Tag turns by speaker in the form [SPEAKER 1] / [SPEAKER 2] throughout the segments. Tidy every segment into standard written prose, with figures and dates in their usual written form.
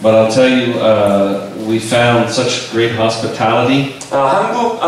[SPEAKER 1] But I'll tell you, we found such great hospitality.
[SPEAKER 2] 한국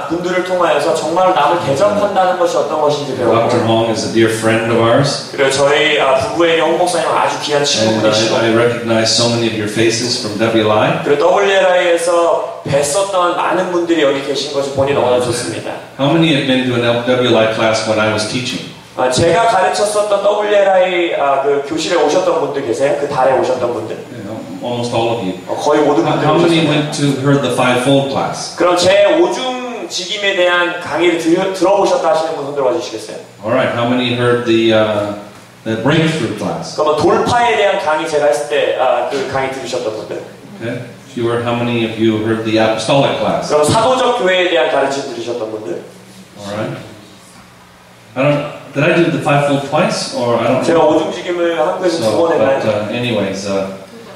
[SPEAKER 2] 분들을 통하여서 정말 남을 대접한다는 것이 어떤 것인지 배웠고.
[SPEAKER 1] Dr. Hong is a dear friend of ours.
[SPEAKER 2] 그리고 저희 부부에게 홍 목사님은 아주 귀한 친구분이시고.
[SPEAKER 1] I recognize so many of your faces from WLI.
[SPEAKER 2] 그리고 WLI에서 뵀었던 많은 분들이 여기 계신 것을 보니 너무나 좋습니다.
[SPEAKER 1] How many have been to an WLI class when I was teaching?
[SPEAKER 2] 제가 가르쳤었던 WLI 그 교실에 오셨던 분들 계세요? 그 달에 오셨던 분들?
[SPEAKER 1] Almost all of you.
[SPEAKER 2] 거의 모든 분들.
[SPEAKER 1] How many went to heard the fivefold class?
[SPEAKER 2] 그럼 제 오중 직임에 대한 강의를 들어보셨다 하시는 분 손들어 주시겠어요?
[SPEAKER 1] All right. How many heard the breakthrough class?
[SPEAKER 2] 그럼 돌파에 대한 강의 제가 했을 때 그 강의 들으셨던 분들?
[SPEAKER 1] Okay. Fewer. How many of you heard the apostolic class?
[SPEAKER 2] 그럼 사도적 교회에 대한 가르침 들으셨던 분들?
[SPEAKER 1] All right. Did I do the fivefold twice, or I don't?
[SPEAKER 2] 제가 오중직임을 한국에서 두 번 했나요?
[SPEAKER 1] Anyways,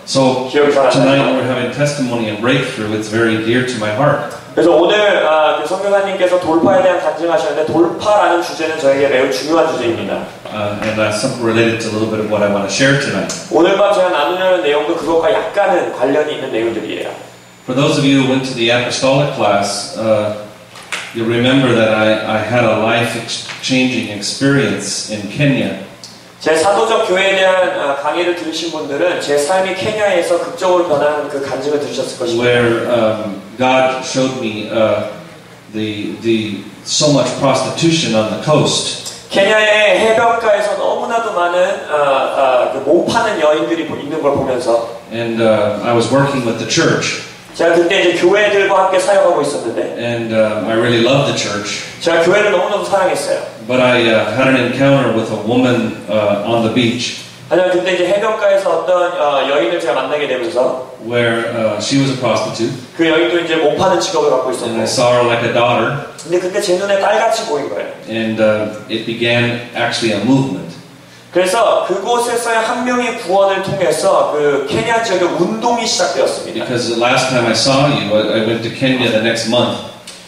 [SPEAKER 1] so tonight we're having testimony and breakthrough. It's very dear to my heart.
[SPEAKER 2] 그래서 오늘 그 선교사님께서 돌파에 대한 간증하셨는데 돌파라는 주제는 저에게 매우 중요한 주제입니다.
[SPEAKER 1] And that's something related to a little bit of what I want to share tonight.
[SPEAKER 2] 오늘 밤 제가 나누려는 내용도 그것과 약간은 관련이 있는 내용들이에요.
[SPEAKER 1] For those of you who went to the apostolic class, you'll remember that I had a life-changing experience in Kenya.
[SPEAKER 2] 제 사도적 교회에 대한 강의를 들으신 분들은 제 삶이 케냐에서 극적으로 변하는 그 간증을 들으셨을 것입니다.
[SPEAKER 1] Where God showed me the so much prostitution on the coast.
[SPEAKER 2] 케냐의 해변가에서 너무나도 많은 그 몸 파는 여인들이 있는 걸 보면서.
[SPEAKER 1] And I was working with the church.
[SPEAKER 2] 제가 그때 이제 교회들과 함께 사역하고 있었는데.
[SPEAKER 1] And I really loved the church.
[SPEAKER 2] 제가 교회를 너무너무 사랑했어요.
[SPEAKER 1] But I had an encounter with a woman on the beach.
[SPEAKER 2] 하지만 그때 이제 해변가에서 어떤 여인을 제가 만나게 되면서.
[SPEAKER 1] Where she was a prostitute.
[SPEAKER 2] 그 여인도 이제 몸 파는 직업을 갖고 있었고.
[SPEAKER 1] And I saw her like a daughter.
[SPEAKER 2] 근데 그때 제 눈에 딸같이 보인 거예요.
[SPEAKER 1] And it began actually a movement.
[SPEAKER 2] 그래서 그곳에서의 한 명의 구원을 통해서 그 케냐 지역의 운동이 시작되었습니다.
[SPEAKER 1] Because the last time I saw you, I went to Kenya the next month.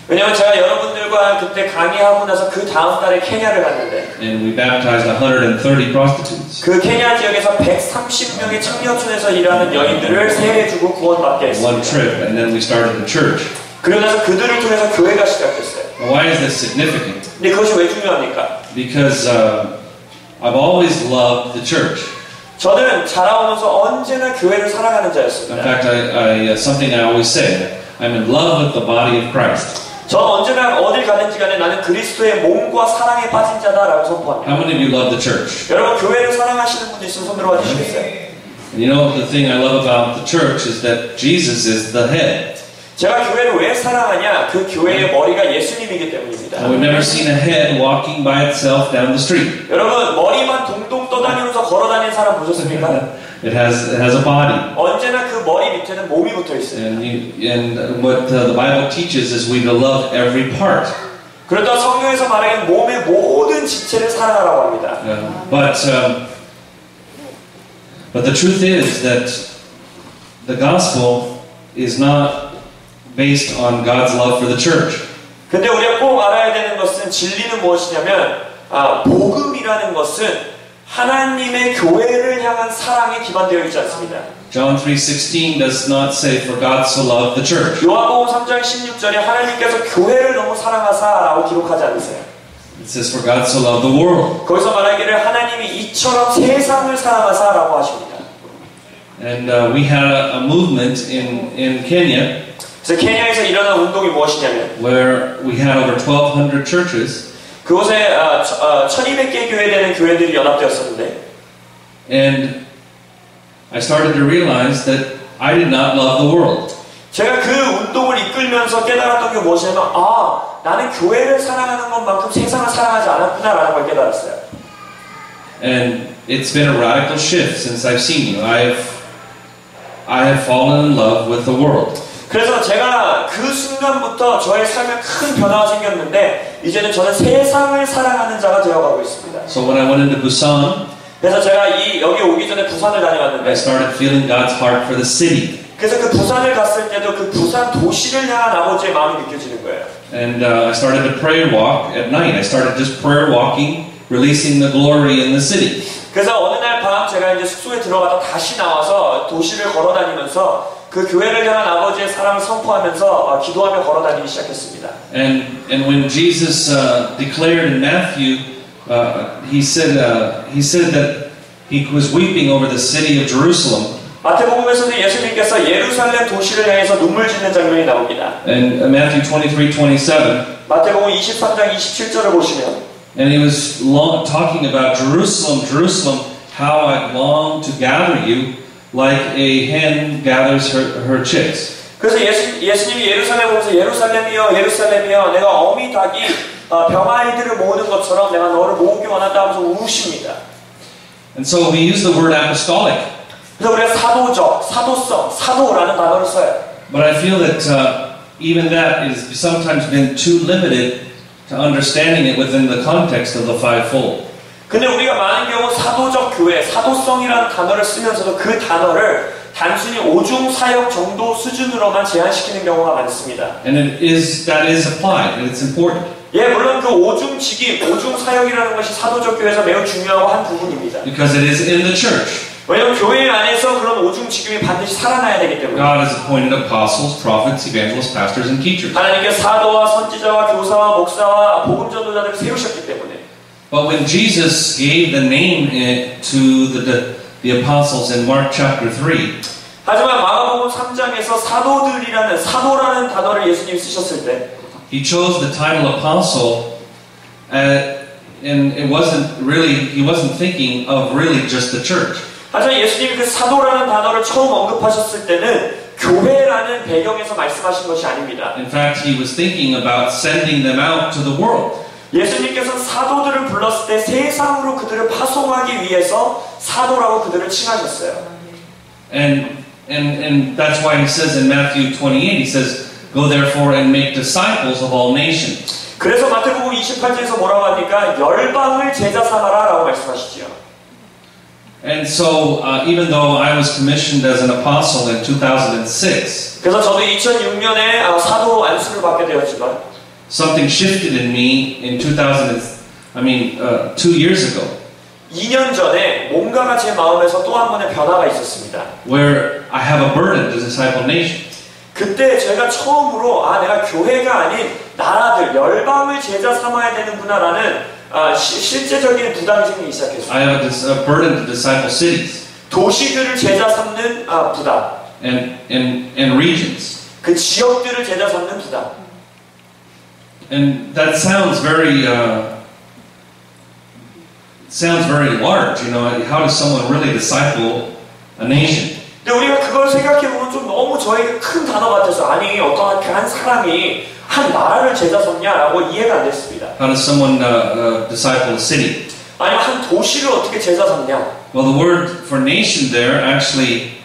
[SPEAKER 2] 왜냐면 제가 여러분들과 그때 강의하고 나서 그 다음 달에 케냐를 갔는데.
[SPEAKER 1] And we baptized 130 prostitutes.
[SPEAKER 2] 그 케냐 지역에서 130명의 청년촌에서 일하는 여인들을 세례주고 구원받게 했습니다.
[SPEAKER 1] One trip, and then we started the church.
[SPEAKER 2] 그러고 나서 그들을 통해서 교회가 시작됐어요.
[SPEAKER 1] Why is this significant?
[SPEAKER 2] 근데 그것이 왜 중요합니까?
[SPEAKER 1] Because I've always loved the church.
[SPEAKER 2] 저는 자라오면서 언제나 교회를 사랑하는 자였습니다.
[SPEAKER 1] In fact, something I always say, I'm in love with the body of Christ.
[SPEAKER 2] 저 언제나 어딜 가든지 간에 나는 그리스도의 몸과 사랑에 빠진 자다라고 선포합니다.
[SPEAKER 1] How many of you love the church?
[SPEAKER 2] 여러분 교회를 사랑하시는 분들 있으면 손 들어봐 주시겠어요?
[SPEAKER 1] You know the thing I love about the church is that Jesus is the head.
[SPEAKER 2] 제가 교회를 왜 사랑하냐? 그 교회의 머리가 예수님이기 때문입니다.
[SPEAKER 1] We've never seen a head walking by itself down the street.
[SPEAKER 2] 여러분 머리만 동동 떠다니면서 걸어다니는 사람 보셨습니까?
[SPEAKER 1] It has a body.
[SPEAKER 2] 언제나 그 머리 밑에는 몸이 붙어 있어요.
[SPEAKER 1] And what the Bible teaches is we to love every part.
[SPEAKER 2] 그러다 성경에서 말하기는 몸의 모든 지체를 사랑하라고 합니다.
[SPEAKER 1] But the truth is that the gospel is not based on God's love for the church.
[SPEAKER 2] 근데 우리가 꼭 알아야 되는 것은 진리는 무엇이냐면 복음이라는 것은 하나님의 교회를 향한 사랑에 기반되어 있지 않습니다.
[SPEAKER 1] John 3:16 does not say for God so loved the church.
[SPEAKER 2] 요한복음 3장 16절에 하나님께서 교회를 너무 사랑하사라고 기록하지 않으세요.
[SPEAKER 1] It says for God so loved the world.
[SPEAKER 2] 거기서 말하기를 하나님이 이처럼 세상을 사랑하사라고 하십니다.
[SPEAKER 1] And we had a movement in Kenya.
[SPEAKER 2] 그래서 케냐에서 일어난 운동이 무엇이냐면
[SPEAKER 1] where we had over 1,200 churches.
[SPEAKER 2] 그곳에 1200개 교회 되는 교회들이 연합되었었는데
[SPEAKER 1] And I started to realize that I did not love the world.
[SPEAKER 2] 제가 그 운동을 이끌면서 깨달았던 게 무엇이냐면 나는 교회를 사랑하는 것만큼 세상을 사랑하지 않았구나라는 걸 깨달았어요.
[SPEAKER 1] And it's been a radical shift since I've seen you. I have fallen in love with the world.
[SPEAKER 2] 그래서 제가 그 순간부터 저의 삶에 큰 변화가 생겼는데 이제는 저는 세상을 사랑하는 자가 되어가고 있습니다.
[SPEAKER 1] So when I went into Busan,
[SPEAKER 2] 그래서 제가 여기 오기 전에 부산을 다녀왔는데
[SPEAKER 1] I started feeling God's heart for the city.
[SPEAKER 2] 그래서 그 부산을 갔을 때도 그 부산 도시를 향한 아버지의 마음이 느껴지는 거예요.
[SPEAKER 1] And I started to prayer walk at night. I started just prayer walking, releasing the glory in the city.
[SPEAKER 2] 그래서 어느 날 밤 제가 이제 숙소에 들어가다 다시 나와서 도시를 걸어다니면서 그 교회를 향한 아버지의 사랑을 선포하면서 기도하며 걸어다니기 시작했습니다.
[SPEAKER 1] And when Jesus declared in Matthew, he said that he was weeping over the city of Jerusalem.
[SPEAKER 2] 마태복음에서는 예수님께서 예루살렘 도시를 향해서 눈물 짓는 장면이 나옵니다.
[SPEAKER 1] And Matthew 23:27.
[SPEAKER 2] 마태복음 23장 27절을 보시면,
[SPEAKER 1] and he was talking about Jerusalem, Jerusalem, how I long to gather you, like a hen gathers her chicks.
[SPEAKER 2] 그래서 예수님이 예루살렘 보면서 예루살렘이여, 예루살렘이여, 내가 어미 닭이 병아이들을 모으는 것처럼 내가 너를 모으기 원한다 하면서 우십니다.
[SPEAKER 1] And so we use the word apostolic.
[SPEAKER 2] 그래서 우리가 사도적, 사도성, 사도라는 단어를 써요.
[SPEAKER 1] But I feel that even that is sometimes been too limited to understanding it within the context of the fivefold.
[SPEAKER 2] 근데 우리가 많은 경우 사도적 교회, 사도성이라는 단어를 쓰면서도 그 단어를 단순히 오중 사역 정도 수준으로만 제한시키는 경우가 많습니다.
[SPEAKER 1] And that is applied, and it's important.
[SPEAKER 2] 예, 물론 그 오중 직임, 오중 사역이라는 것이 사도적 교회에서 매우 중요하고 한 부분입니다.
[SPEAKER 1] Because it is in the church.
[SPEAKER 2] 왜냐하면 교회 안에서 그런 오중 직임이 반드시 살아나야 되기 때문에.
[SPEAKER 1] God has appointed apostles, prophets, evangelists, pastors, and teachers.
[SPEAKER 2] 하나님께서 사도와 선지자와 교사와 목사와 복음 전도자들을 세우셨기 때문에.
[SPEAKER 1] But when Jesus gave the name to the apostles in Mark chapter 3,
[SPEAKER 2] 하지만 마가복음 3장에서 사도라는 단어를 예수님이 쓰셨을 때,
[SPEAKER 1] he chose the title apostle, and it wasn't really, he wasn't thinking of really just the church.
[SPEAKER 2] 하지만 예수님이 그 사도라는 단어를 처음 언급하셨을 때는 교회라는 배경에서 말씀하신 것이 아닙니다.
[SPEAKER 1] In fact, he was thinking about sending them out to the world.
[SPEAKER 2] 예수님께서는 사도들을 불렀을 때 세상으로 그들을 파송하기 위해서 사도라고 그들을 칭하셨어요.
[SPEAKER 1] And that's why he says in Matthew 28, he says, "Go therefore and make disciples of all nations."
[SPEAKER 2] 그래서 마태복음 28장에서 뭐라고 합니까? 열방을 제자 삼아라라고 말씀하시지요.
[SPEAKER 1] And so, even though I was commissioned as an apostle in 2006,
[SPEAKER 2] 그래서 저도 2006년에 사도 안수를 받게 되었지만,
[SPEAKER 1] something shifted in me in 2 years ago.
[SPEAKER 2] 2년 전에 뭔가가 제 마음에서 또 한 번의 변화가 있었습니다.
[SPEAKER 1] Where I have a burden to disciple nations.
[SPEAKER 2] 그때 제가 처음으로 내가 교회가 아닌 나라들, 열방을 제자 삼아야 되는구나라는 실제적인 부담이 생기기 시작했어요.
[SPEAKER 1] I have a burden to disciple cities.
[SPEAKER 2] 도시들을 제자 삼는 부담.
[SPEAKER 1] And regions.
[SPEAKER 2] 그 지역들을 제자 삼는 부담.
[SPEAKER 1] And that sounds very large. You know, how does someone really disciple a nation?
[SPEAKER 2] 근데 우리가 그걸 생각해보면 좀 너무 저에게 큰 단어 같아서 아니 어떤 한 사람이 한 나라를 제자 삼냐라고 이해가 안 됐습니다.
[SPEAKER 1] How does someone disciple a city?
[SPEAKER 2] 아니면 한 도시를 어떻게 제자 삼냐?
[SPEAKER 1] Well, the word for nation there actually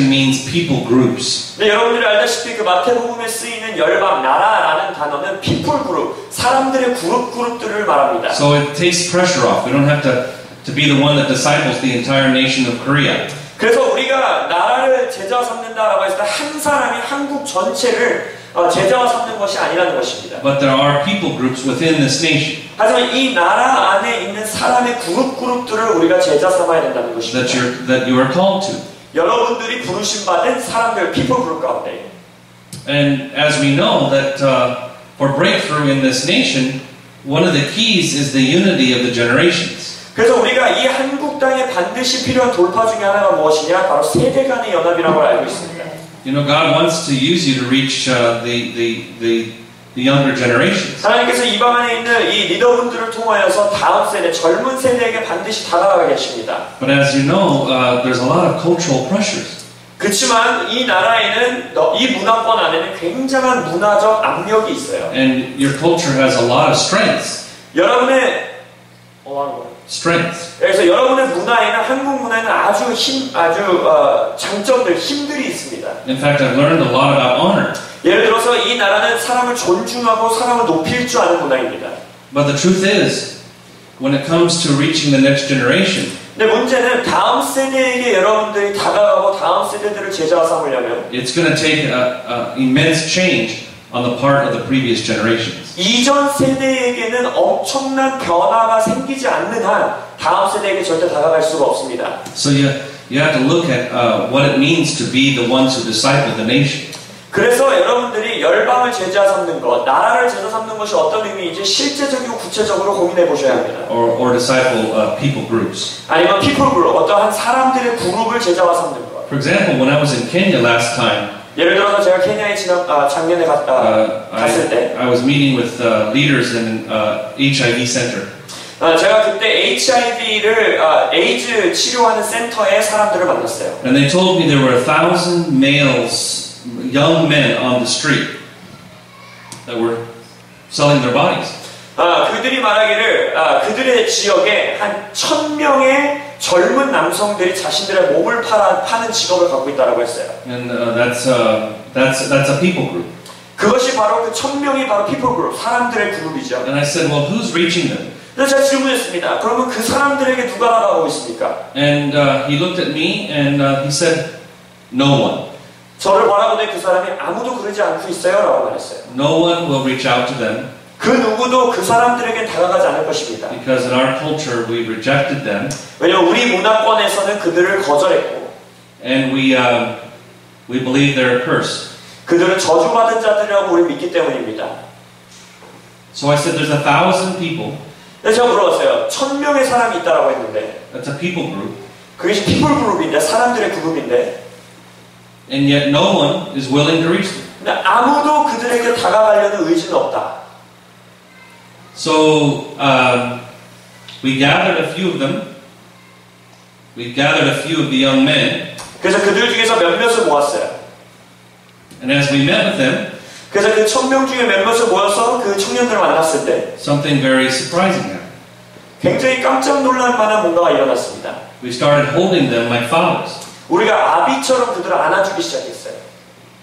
[SPEAKER 1] means people groups.
[SPEAKER 2] 네, 여러분들이 알다시피 그 마태복음에 쓰이는 열방, 나라라는 단어는 people group, 사람들의 그룹들을 말합니다.
[SPEAKER 1] So it takes pressure off. We don't have to be the one that disciples the entire nation of Korea.
[SPEAKER 2] 그래서 우리가 나라를 제자 삼는다라고 했을 때 한 사람이 한국 전체를 제자와 삼는 것이 아니라는 것입니다.
[SPEAKER 1] But there are people groups within this nation.
[SPEAKER 2] 하지만 이 나라 안에 있는 사람의 그룹들을 우리가 제자 삼아야 된다는 것입니다.
[SPEAKER 1] That you are called to.
[SPEAKER 2] 여러분들이 부르심 받은 사람들, people group 가운데.
[SPEAKER 1] And as we know that for breakthrough in this nation, one of the keys is the unity of the generations.
[SPEAKER 2] 그래서 우리가 이 한국 땅에 반드시 필요한 돌파 중에 하나가 무엇이냐? 바로 세대 간의 연합이라는 걸 알고 있습니다.
[SPEAKER 1] You know, God wants to use you to reach the younger generations.
[SPEAKER 2] 하나님께서 이방 안에 있는 이 리더분들을 통하여서 다음 세대, 젊은 세대에게 반드시 다가가게 하십니다.
[SPEAKER 1] But as you know, there's a lot of cultural pressures.
[SPEAKER 2] 그렇지만 이 나라에는 이 문화권 안에는 굉장한 문화적 압력이 있어요.
[SPEAKER 1] And your culture has a lot of strengths.
[SPEAKER 2] 여러분의
[SPEAKER 1] strengths.
[SPEAKER 2] 그래서 여러분의 문화에는 한국 문화에는 아주 장점들, 힘들이 있습니다.
[SPEAKER 1] In fact, I've learned a lot about honor.
[SPEAKER 2] 예를 들어서 이 나라는 사람을 존중하고 사람을 높일 줄 아는 문화입니다.
[SPEAKER 1] But the truth is, when it comes to reaching the next generation,
[SPEAKER 2] 근데 문제는 다음 세대에게 여러분들이 다가가고 다음 세대들을 제자와 삼으려면
[SPEAKER 1] it's going to take immense change on the part of the previous generations.
[SPEAKER 2] 이전 세대에게는 엄청난 변화가 생기지 않는 한 다음 세대에게 절대 다가갈 수가 없습니다.
[SPEAKER 1] So you have to look at what it means to be the ones who disciple the nation.
[SPEAKER 2] 그래서 여러분들이 열방을 제자 삼는 것, 나라를 제자 삼는 것이 어떤 의미인지 실제적이고 구체적으로 고민해 보셔야 합니다.
[SPEAKER 1] Or disciple people groups.
[SPEAKER 2] 아니면 people group, 어떠한 사람들의 그룹을 제자화 삼는 것.
[SPEAKER 1] For example, when I was in Kenya last time,
[SPEAKER 2] 예를 들어서 제가 케냐에 작년에 갔을 때
[SPEAKER 1] I was meeting with leaders in HIV center.
[SPEAKER 2] 제가 그때 HIV를 에이즈 치료하는 센터의 사람들을 만났어요.
[SPEAKER 1] And they told me there were 1,000 males, young men on the street that were selling their bodies.
[SPEAKER 2] 그들이 말하기를 그들의 지역에 한 1,000명의 젊은 남성들이 자신들의 몸을 파는 직업을 갖고 있다라고 했어요.
[SPEAKER 1] And that's a people group.
[SPEAKER 2] 그것이 바로 그 1,000명이 바로 people group, 사람들의 그룹이죠.
[SPEAKER 1] And I said, well, who's reaching them?
[SPEAKER 2] 그래서 제가 질문했습니다. 그러면 그 사람들에게 누가 나가고 있습니까?
[SPEAKER 1] And he looked at me and he said, no one.
[SPEAKER 2] 저를 바라보더니 그 사람이 아무도 그러지 않고 있어요라고 말했어요.
[SPEAKER 1] No one will reach out to them.
[SPEAKER 2] 그 누구도 그 사람들에게 다가가지 않을 것입니다.
[SPEAKER 1] Because in our culture we rejected them.
[SPEAKER 2] 왜냐하면 우리 문화권에서는 그들을 거절했고,
[SPEAKER 1] and we believe they're cursed.
[SPEAKER 2] 그들은 저주받은 자들이라고 우리 믿기 때문입니다.
[SPEAKER 1] So I said, there's 1,000 people.
[SPEAKER 2] 그래서 제가 물어봤어요. 1,000명의 사람이 있다라고 했는데,
[SPEAKER 1] That's a people group.
[SPEAKER 2] 그것이 people 그룹인데, 사람들의 그룹인데,
[SPEAKER 1] and yet no one is willing to reach them.
[SPEAKER 2] 근데 아무도 그들에게 다가가려는 의지는 없다.
[SPEAKER 1] So we gathered a few of them. We gathered a few of the young men.
[SPEAKER 2] 그래서 그들 중에서 몇몇을 모았어요.
[SPEAKER 1] And as we met with them,
[SPEAKER 2] 그래서 그 1,000명 중에 몇몇을 모여서 그 청년들을 만났을 때
[SPEAKER 1] something very surprising happened.
[SPEAKER 2] 굉장히 깜짝 놀랄 만한 뭔가가 일어났습니다.
[SPEAKER 1] We started holding them like fathers.
[SPEAKER 2] 우리가 아비처럼 그들을 안아주기 시작했어요.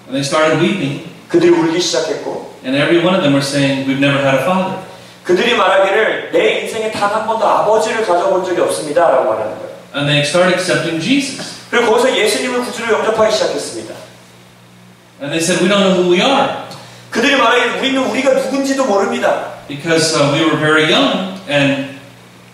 [SPEAKER 1] And they started weeping.
[SPEAKER 2] 그들이 울기 시작했고,
[SPEAKER 1] And every one of them were saying, we've never had a father.
[SPEAKER 2] 그들이 말하기를 내 인생에 단 한 번도 아버지를 가져본 적이 없습니다 라고 말하는 거예요.
[SPEAKER 1] And they started accepting Jesus.
[SPEAKER 2] 그리고 거기서 예수님을 구주로 영접하기 시작했습니다.
[SPEAKER 1] And they said, we don't know who we are.
[SPEAKER 2] 그들이 말하기를 우리는 우리가 누군지도 모릅니다.
[SPEAKER 1] Because we were very young and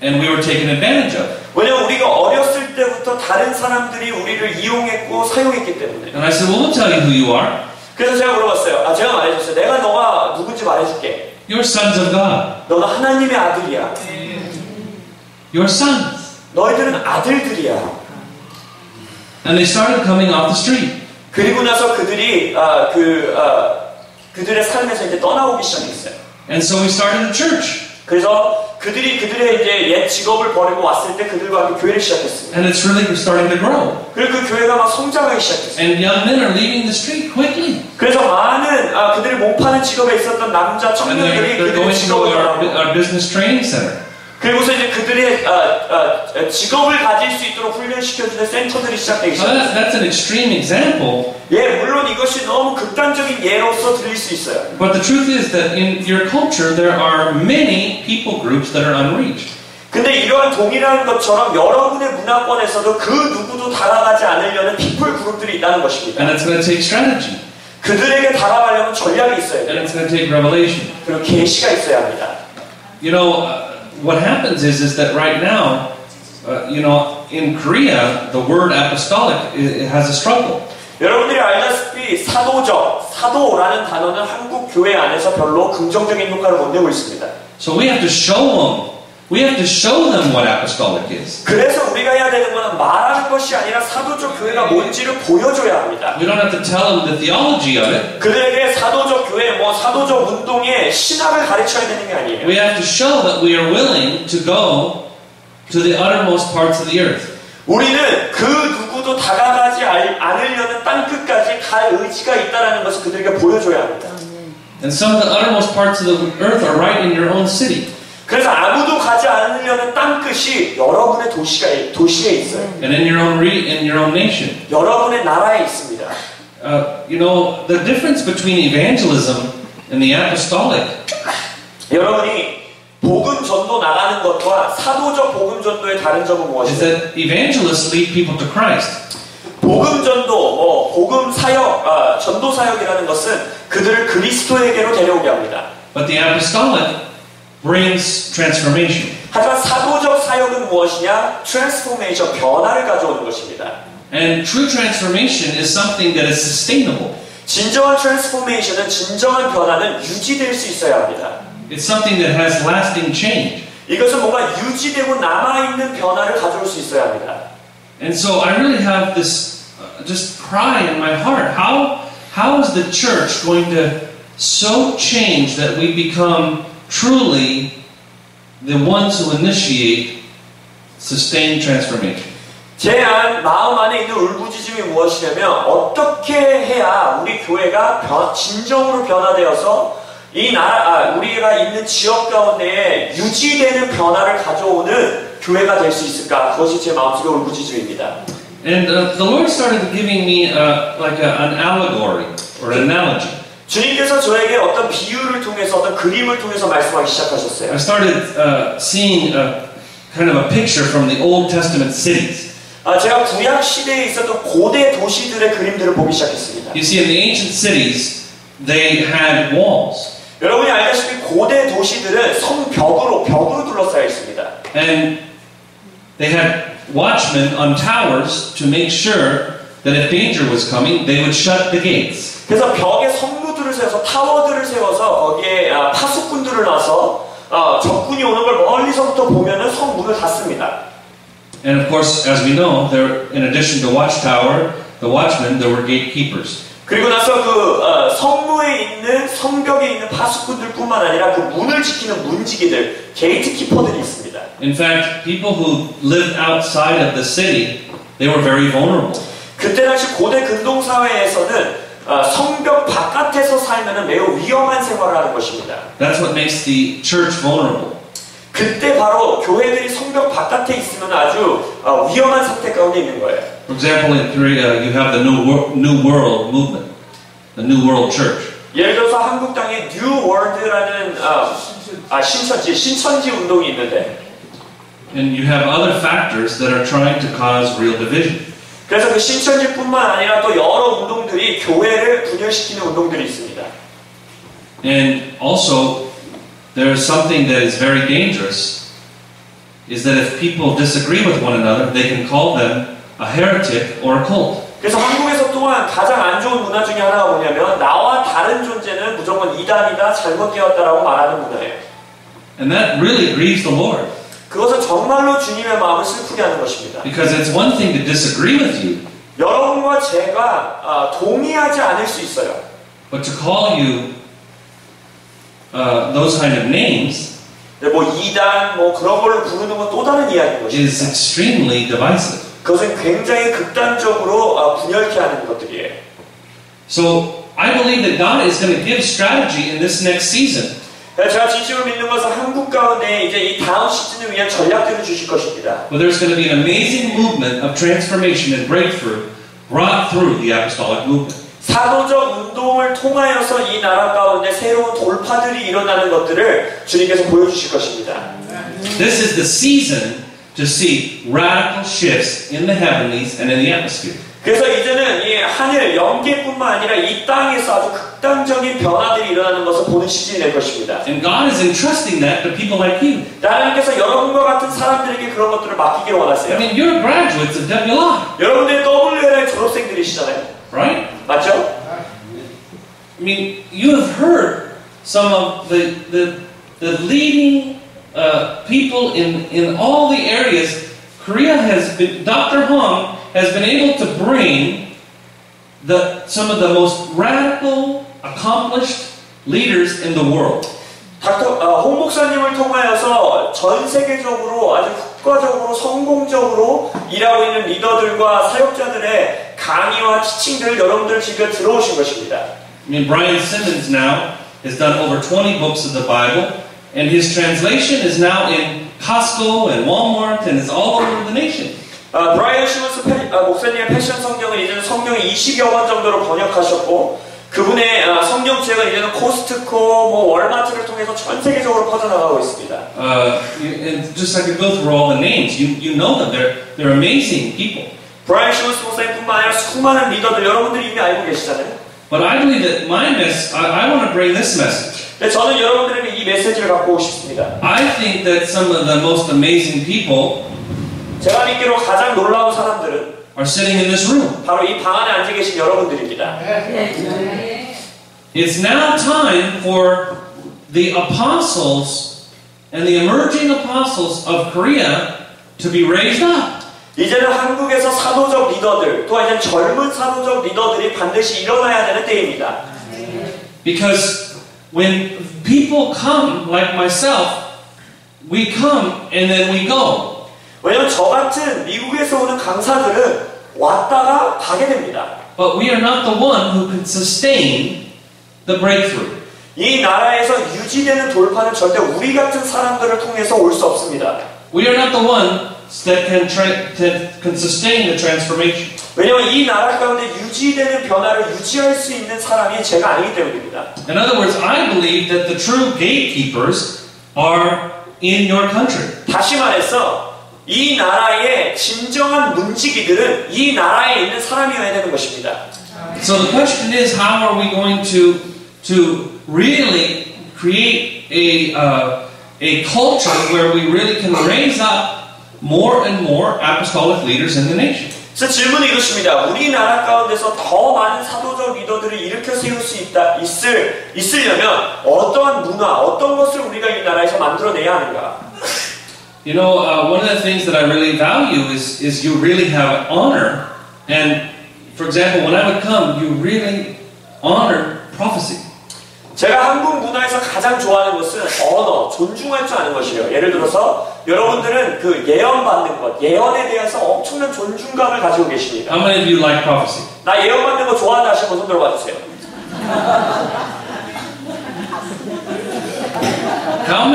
[SPEAKER 1] we were taken advantage of.
[SPEAKER 2] 왜냐하면 우리가 어렸을 때부터 다른 사람들이 우리를 이용했고 사용했기 때문에.
[SPEAKER 1] And I said, well, we'll tell you who you are.
[SPEAKER 2] 그래서 제가 물어봤어요. 제가 말해줬어요. 내가 너가 누군지 말해줄게.
[SPEAKER 1] You're sons of God.
[SPEAKER 2] 너는 하나님의 아들이야.
[SPEAKER 1] You're sons.
[SPEAKER 2] 너희들은 아들들이야.
[SPEAKER 1] And they started coming off the street.
[SPEAKER 2] 그리고 나서 그들이 그들의 삶에서 이제 떠나오기 시작했어요.
[SPEAKER 1] And so we started a church.
[SPEAKER 2] 그래서 그들이 그들의 이제 옛 직업을 버리고 왔을 때 그들과 함께 교회를 시작했습니다.
[SPEAKER 1] And it's really starting to grow.
[SPEAKER 2] 그리고 그 교회가 막 성장하기 시작했어요.
[SPEAKER 1] And young men are leaving the street quickly.
[SPEAKER 2] 그래서 많은 그들이 못 파는 직업에 있었던 남자
[SPEAKER 1] And
[SPEAKER 2] 청년들이
[SPEAKER 1] they're
[SPEAKER 2] 그들의
[SPEAKER 1] going to
[SPEAKER 2] 직업을 하고
[SPEAKER 1] our business training center.
[SPEAKER 2] 그리고서 이제 그들의 직업을 가질 수 있도록 훈련시켜주는 센터들이 시작되기
[SPEAKER 1] So
[SPEAKER 2] 시작했어요.
[SPEAKER 1] that's an extreme example.
[SPEAKER 2] 물론 이것이 너무 극단적인 예로서 들릴 수 있어요.
[SPEAKER 1] But the truth is that in your culture there are many people groups that are unreached.
[SPEAKER 2] 근데 이러한 동일한 것처럼 여러분의 문화권에서도 그 누구도 다가가지 않으려는 people 그룹들이 있다는 것입니다.
[SPEAKER 1] And it's going to take strategy.
[SPEAKER 2] 그들에게 다가가려면 전략이 있어야 돼요.
[SPEAKER 1] And it's going to take revelation.
[SPEAKER 2] 그리고 계시가 있어야 합니다.
[SPEAKER 1] You know, what happens is that right now, in Korea, the word apostolic has a struggle.
[SPEAKER 2] 여러분들이 알다시피 사도라는 단어는 한국 교회 안에서 별로 긍정적인 효과를 못 내고 있습니다.
[SPEAKER 1] So we have to show them what apostolic is.
[SPEAKER 2] 그래서 우리가 해야 되는 것은 말하는 것이 아니라 사도적 교회가 뭔지를 보여줘야 합니다.
[SPEAKER 1] We don't have to tell them the theology of it.
[SPEAKER 2] 그들에게 사도적 교회, 사도적 운동의 신학을 가르쳐야 되는 게 아니에요.
[SPEAKER 1] We have to show that we are willing to go to the uttermost parts of the earth.
[SPEAKER 2] 우리는 그 누구도 다가가지 않으려는 땅 끝까지 갈 의지가 있다는 것을 그들에게 보여줘야 합니다.
[SPEAKER 1] And some of the uttermost parts of the earth are right in your own city.
[SPEAKER 2] 그래서 아무도 가지 않으려는 땅 끝이 여러분의 도시에 있어요.
[SPEAKER 1] And in your own nation.
[SPEAKER 2] 여러분의 나라에 있습니다.
[SPEAKER 1] The difference between evangelism and the apostolic.
[SPEAKER 2] 여러분이 복음 전도 나가는 것과 사도적 복음 전도의 다른 점은
[SPEAKER 1] Is
[SPEAKER 2] 무엇이죠?
[SPEAKER 1] that evangelists lead people to Christ.
[SPEAKER 2] 복음 전도, 복음 사역, 전도 사역이라는 것은 그들을 그리스도에게로 데려오게 합니다.
[SPEAKER 1] But the apostolic brings transformation.
[SPEAKER 2] 하지만 사도적 사역은 무엇이냐? 트랜스포메이션, 변화를 가져오는 것입니다.
[SPEAKER 1] And true transformation is something that is sustainable.
[SPEAKER 2] 진정한 트랜스포메이션은, 진정한 변화는 유지될 수 있어야 합니다.
[SPEAKER 1] It's something that has lasting change.
[SPEAKER 2] 이것은 뭔가 유지되고 남아있는 변화를 가져올 수 있어야 합니다.
[SPEAKER 1] And so I really have this just cry in my heart. How is the church going to so change that we become truly the ones who initiate sustained transformation?
[SPEAKER 2] 제 마음 안에 있는 울부짖음이 무엇이냐면 어떻게 해야 우리 교회가 진정으로 변화되어서 이 나라, 우리가 있는 지역 가운데에 유지되는 변화를 가져오는 교회가 될 수 있을까? 그것이 제 마음속의 울부짖음입니다.
[SPEAKER 1] And the Lord started giving me an allegory or an analogy.
[SPEAKER 2] 주님께서 저에게 어떤 비유를 통해서, 어떤 그림을 통해서 말씀하기 시작하셨어요.
[SPEAKER 1] I started seeing kind of a picture from the Old Testament cities.
[SPEAKER 2] 제가 구약 시대에 있었던 고대 도시들의 그림들을 보기 시작했습니다.
[SPEAKER 1] You see, in the ancient cities, they had walls.
[SPEAKER 2] 여러분이 알다시피 고대 도시들은 벽으로 둘러싸여 있습니다.
[SPEAKER 1] And they had watchmen on towers to make sure that if danger was coming, they would shut the gates.
[SPEAKER 2] 그래서 벽에 성루들을 세워서, 타워들을 세워서 거기에 파수꾼들을 놔서 적군이 오는 걸 멀리서부터 보면은 성문을 닫습니다.
[SPEAKER 1] And of course, as we know, there, in addition to watchtower, the watchmen, there were gatekeepers.
[SPEAKER 2] 그리고 나서 그 성무에 있는, 성벽에 있는 파수꾼들뿐만 아니라 그 문을 지키는 문지기들, 게이트키퍼들이 있습니다.
[SPEAKER 1] In fact, people who lived outside of the city, they were very vulnerable.
[SPEAKER 2] 그때 당시 고대 근동 사회에서는 성벽 바깥에서 살면은 매우 위험한 생활을 하는 것입니다.
[SPEAKER 1] That's what makes the church vulnerable.
[SPEAKER 2] 그때 바로 교회들이 성벽 바깥에 있으면 아주 위험한 상태 가운데 있는 거예요.
[SPEAKER 1] For example, in Korea, you have the New World movement, the New World Church.
[SPEAKER 2] 예를 들어서 한국 땅에 New World라는 신천지 운동이 있는데,
[SPEAKER 1] And you have other factors that are trying to cause real division.
[SPEAKER 2] 그래서 그 신천지뿐만 아니라 또 여러 운동들이 교회를 분열시키는 운동들이 있습니다.
[SPEAKER 1] And also, there is something that is very dangerous, is that if people disagree with one another, they can call them a heretic or a cult.
[SPEAKER 2] 그래서 한국에서 또한 가장 안 좋은 문화 중에 하나가 뭐냐면 나와 다른 존재는 무조건 이단이다, 잘못되었다라고 말하는 문화예요.
[SPEAKER 1] And that really grieves the Lord.
[SPEAKER 2] 그것은 정말로 주님의 마음을 슬프게 하는 것입니다.
[SPEAKER 1] Because it's one thing to disagree with you,
[SPEAKER 2] 여러분과 제가 동의하지 않을 수 있어요.
[SPEAKER 1] but to call you those kind of names
[SPEAKER 2] 뭐 이단, 뭐 그런 걸로 부르는 건 또 다른 이야기인
[SPEAKER 1] is
[SPEAKER 2] 것입니다.
[SPEAKER 1] extremely divisive.
[SPEAKER 2] 그것은 굉장히 극단적으로 분열케 하는 것들이에요.
[SPEAKER 1] So I believe that God is going to give strategy in this next season.
[SPEAKER 2] 제가 진심으로 믿는 것은 한국 가운데 이제 이 다음 시즌을 위한 전략들을 주실 것입니다.
[SPEAKER 1] Well, there's going to be an amazing movement of transformation and breakthrough brought through the apostolic movement.
[SPEAKER 2] 사도적 운동을 통하여서 이 나라 가운데 새로운 돌파들이 일어나는 것들을 주님께서 보여주실 것입니다.
[SPEAKER 1] This is the season to see radical shifts in the heavenlies and in the atmosphere.
[SPEAKER 2] 그래서 이제는 이 하늘, 영계뿐만 아니라 이 땅에서 아주 극단적인 변화들이 일어나는 것을 보는 시즌이 될 것입니다.
[SPEAKER 1] And God is entrusting that to people like you.
[SPEAKER 2] 하나님께서 여러분과 같은 사람들에게 그런 것들을 맡기기를 원하세요.
[SPEAKER 1] I mean, you're graduates of WLI,
[SPEAKER 2] 여러분들이 WLI 졸업생들이시잖아요.
[SPEAKER 1] right?
[SPEAKER 2] 맞죠?
[SPEAKER 1] I mean, you have heard some of the leading people in all the areas. Korea has been, Dr. Hong has been able to bring some of the most radical, accomplished leaders in the world.
[SPEAKER 2] 홍 목사님을 통하여서 전 세계적으로 아주 국가적으로 성공적으로 일하고 있는 리더들과 사역자들의 강의와 티칭들을 여러분들 지금 들어오신 것입니다.
[SPEAKER 1] I mean, Brian Simmons now has done over 20 books of the Bible, and his translation is now in Costco and Walmart and is all over the nation.
[SPEAKER 2] 브라이언 시몬스 목사님의 패션 성경을 이제는 성경이 20여 권 정도로 번역하셨고 그분의 성경 책은 이제는 코스트코, 뭐 월마트를 통해서 전 세계적으로 퍼져나가고 있습니다.
[SPEAKER 1] And just I could go through all the names. You know them. They're amazing people.
[SPEAKER 2] 브라이언 시몬스 목사님뿐만 아니라 수많은 리더들 여러분들이 이미 알고 계시잖아요.
[SPEAKER 1] But I believe that I want to bring this message.
[SPEAKER 2] 근데 저는 여러분들에게 이 메시지를 갖고 오고 싶습니다.
[SPEAKER 1] I think that some of the most amazing people
[SPEAKER 2] 제가 믿기로 가장 놀라운 사람들은
[SPEAKER 1] are sitting in this room.
[SPEAKER 2] 바로 이 방 안에 앉아 계신 여러분들입니다.
[SPEAKER 1] It's now time for the apostles and the emerging apostles of Korea to be raised up.
[SPEAKER 2] 이제는 한국에서 사도적 리더들, 또 이제 젊은 사도적 리더들이 반드시 일어나야 되는 때입니다.
[SPEAKER 1] Because when people come like myself, we come and then we go.
[SPEAKER 2] 왜냐면 저 같은 미국에서 오는 강사들은 왔다가 가게 됩니다.
[SPEAKER 1] But we are not the one who can sustain the breakthrough.
[SPEAKER 2] 이 나라에서 유지되는 돌파는 절대 우리 같은 사람들을 통해서 올 수 없습니다.
[SPEAKER 1] We are not the one that can sustain the transformation.
[SPEAKER 2] 왜냐면 이 나라 가운데 유지되는 변화를 유지할 수 있는 사람이 제가 아니기 때문입니다.
[SPEAKER 1] In other words, I believe that the true gatekeepers are in your country.
[SPEAKER 2] 다시 말해서 이 나라의 진정한 문지기들은 이 나라에 있는 사람이어야 되는 것입니다.
[SPEAKER 1] So the question is, how are we going to really create a culture where we really can raise up more and more apostolic leaders in the nation?
[SPEAKER 2] 그래서 질문이 이것입니다. 우리나라 가운데서 더 많은 사도적 리더들을 일으켜 세울 수 있으려면 어떠한 문화, 어떤 것을 우리가 이 나라에서 만들어내야 하는가?
[SPEAKER 1] You know, one of the things that I really value is you really have honor. And for example, when I would come, you really honor prophecy.
[SPEAKER 2] 제가 한국 문화에서 가장 좋아하는 것은 언어, 존중할 줄 아는 것이에요. 예를 들어서 여러분들은 그 예언 받는 것, 예언에 대해서 엄청난 존중감을 가지고 계십니다.
[SPEAKER 1] How many of you like prophecy?
[SPEAKER 2] 나 예언 받는 거 좋아한다 하시는 분 손 들어봐 주세요.
[SPEAKER 1] How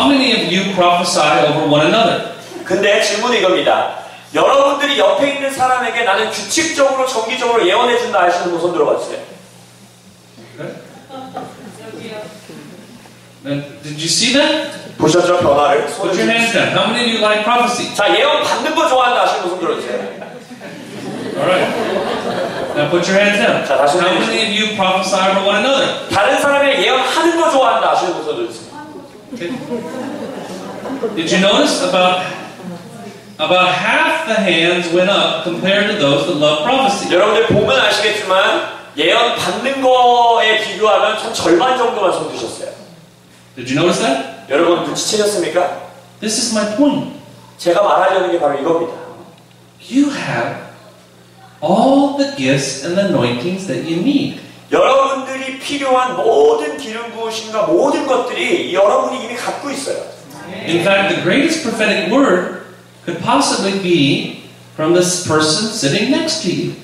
[SPEAKER 1] many of you prophesy over one another?
[SPEAKER 2] 근데 질문은 이겁니다. 여러분들이 옆에 있는 사람에게 나는 규칙적으로 정기적으로 예언해 준다 하시는 분 손 들어봐 주세요.
[SPEAKER 1] Did you see that?
[SPEAKER 2] 보셨죠? 변화를?
[SPEAKER 1] Put your hands down. How many of you like prophecy?
[SPEAKER 2] 자, 예언 받는 거 좋아한다 하시는 분 손 들어주세요.
[SPEAKER 1] Alright. Now put your hands down.
[SPEAKER 2] 자, 다시
[SPEAKER 1] How many of you prophesy over one another?
[SPEAKER 2] 다른 사람의 예언하는 거 좋아한다 하시는 분 손 들어주세요.
[SPEAKER 1] Okay. Did you notice about half the hands went up compared to those that love prophecy?
[SPEAKER 2] 여러분들 보면 아시겠지만 예언 받는 거에 비교하면 한 절반 정도만 손 드셨어요.
[SPEAKER 1] Did you notice that?
[SPEAKER 2] 여러분 눈치채셨습니까?
[SPEAKER 1] This is my point.
[SPEAKER 2] 제가 말하려는 게 바로 이겁니다.
[SPEAKER 1] You have all the gifts and the anointings that you need.
[SPEAKER 2] 여러분들이 필요한 모든 기름 부으심과 모든 것들이 여러분이 이미 갖고 있어요.
[SPEAKER 1] In fact, the greatest prophetic word could possibly be from this person sitting next to you.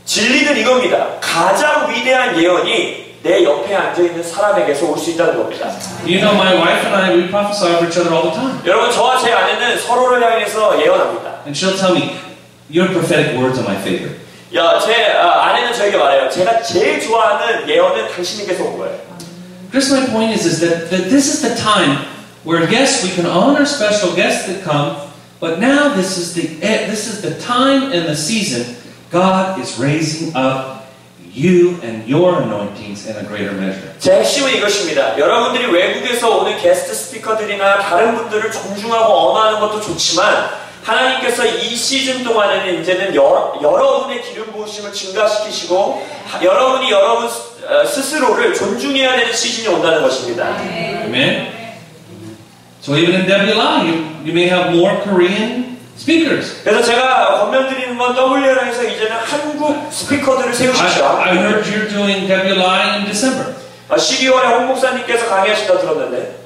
[SPEAKER 2] 진리는 이겁니다. 가장 위대한 예언이 내 옆에 앉아있는 사람에게서 올 수 있다는 겁니다.
[SPEAKER 1] You know, my wife and I, we prophesy over each other all the time.
[SPEAKER 2] 여러분, 저와 제 아내는 서로를 향해서 예언합니다.
[SPEAKER 1] And she'll tell me, your prophetic words are my favorite.
[SPEAKER 2] 제 아내는 저에게 말해요. 제가 제일 좋아하는 예언은 당신에게서 온 거예요.
[SPEAKER 1] Just my point is that this is the time where, yes, we can honor special guests that come, but now this is the time and the season God is raising up you and your anointings in a greater measure.
[SPEAKER 2] 제 핵심은 이것입니다. 여러분들이 외국에서 오는 게스트 스피커들이나 다른 분들을 존중하고 언어하는 것도 좋지만 하나님께서 이 시즌 동안에는 이제는 여러분의 기름 부으심을 증가시키시고 여러분이 여러분 스스로를 존중해야 되는 시즌이 온다는 것입니다.
[SPEAKER 1] Amen. So even in WLI, you may have more Korean speakers.
[SPEAKER 2] 그래서 제가 권면드리는 건 WLI에서 이제는 한국 스피커들을 세우십시오.
[SPEAKER 1] I heard you're doing WLI in December.
[SPEAKER 2] 12월에 홍 목사님께서 강의하신다 들었는데,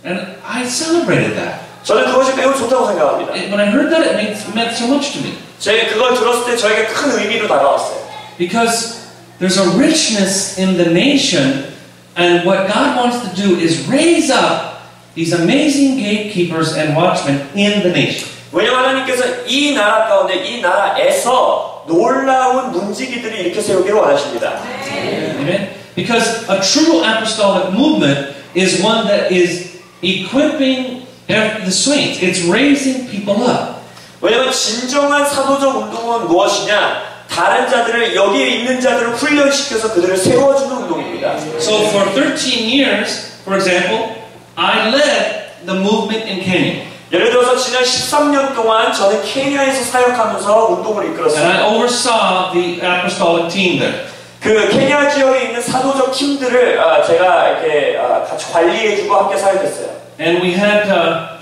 [SPEAKER 1] and I celebrated that.
[SPEAKER 2] 저는 그것이 매우 좋다고 생각합니다.
[SPEAKER 1] When I heard that, it meant so much to me.
[SPEAKER 2] 제가 그걸 들었을 때 저에게 큰 의미로 다가왔어요.
[SPEAKER 1] Because there's a richness in the nation, and what God wants to do is raise up these amazing gatekeepers and watchmen in the nation.
[SPEAKER 2] 왜냐하면 하나님께서 이 나라 가운데 이 나라에서 놀라운 문지기들을 일으켜 세우기를 원하십니다.
[SPEAKER 1] Amen. Because a true apostolic movement is one that is equipping the saints. It's raising people up.
[SPEAKER 2] 왜냐하면 진정한 사도적 운동은 무엇이냐? 다른 자들을 여기에 있는 자들을 훈련시켜서 그들을 세워주는 운동입니다.
[SPEAKER 1] So for 13 years, for example, I led the movement in Kenya.
[SPEAKER 2] 예를 들어서 지난 13년 동안 저는 케냐에서 사역하면서 운동을
[SPEAKER 1] And I
[SPEAKER 2] 이끌었습니다.
[SPEAKER 1] oversaw the apostolic team there.
[SPEAKER 2] 그 케냐 지역에 있는 사도적 팀들을 제가 이렇게 같이 관리해주고 함께 사역했어요.
[SPEAKER 1] And we had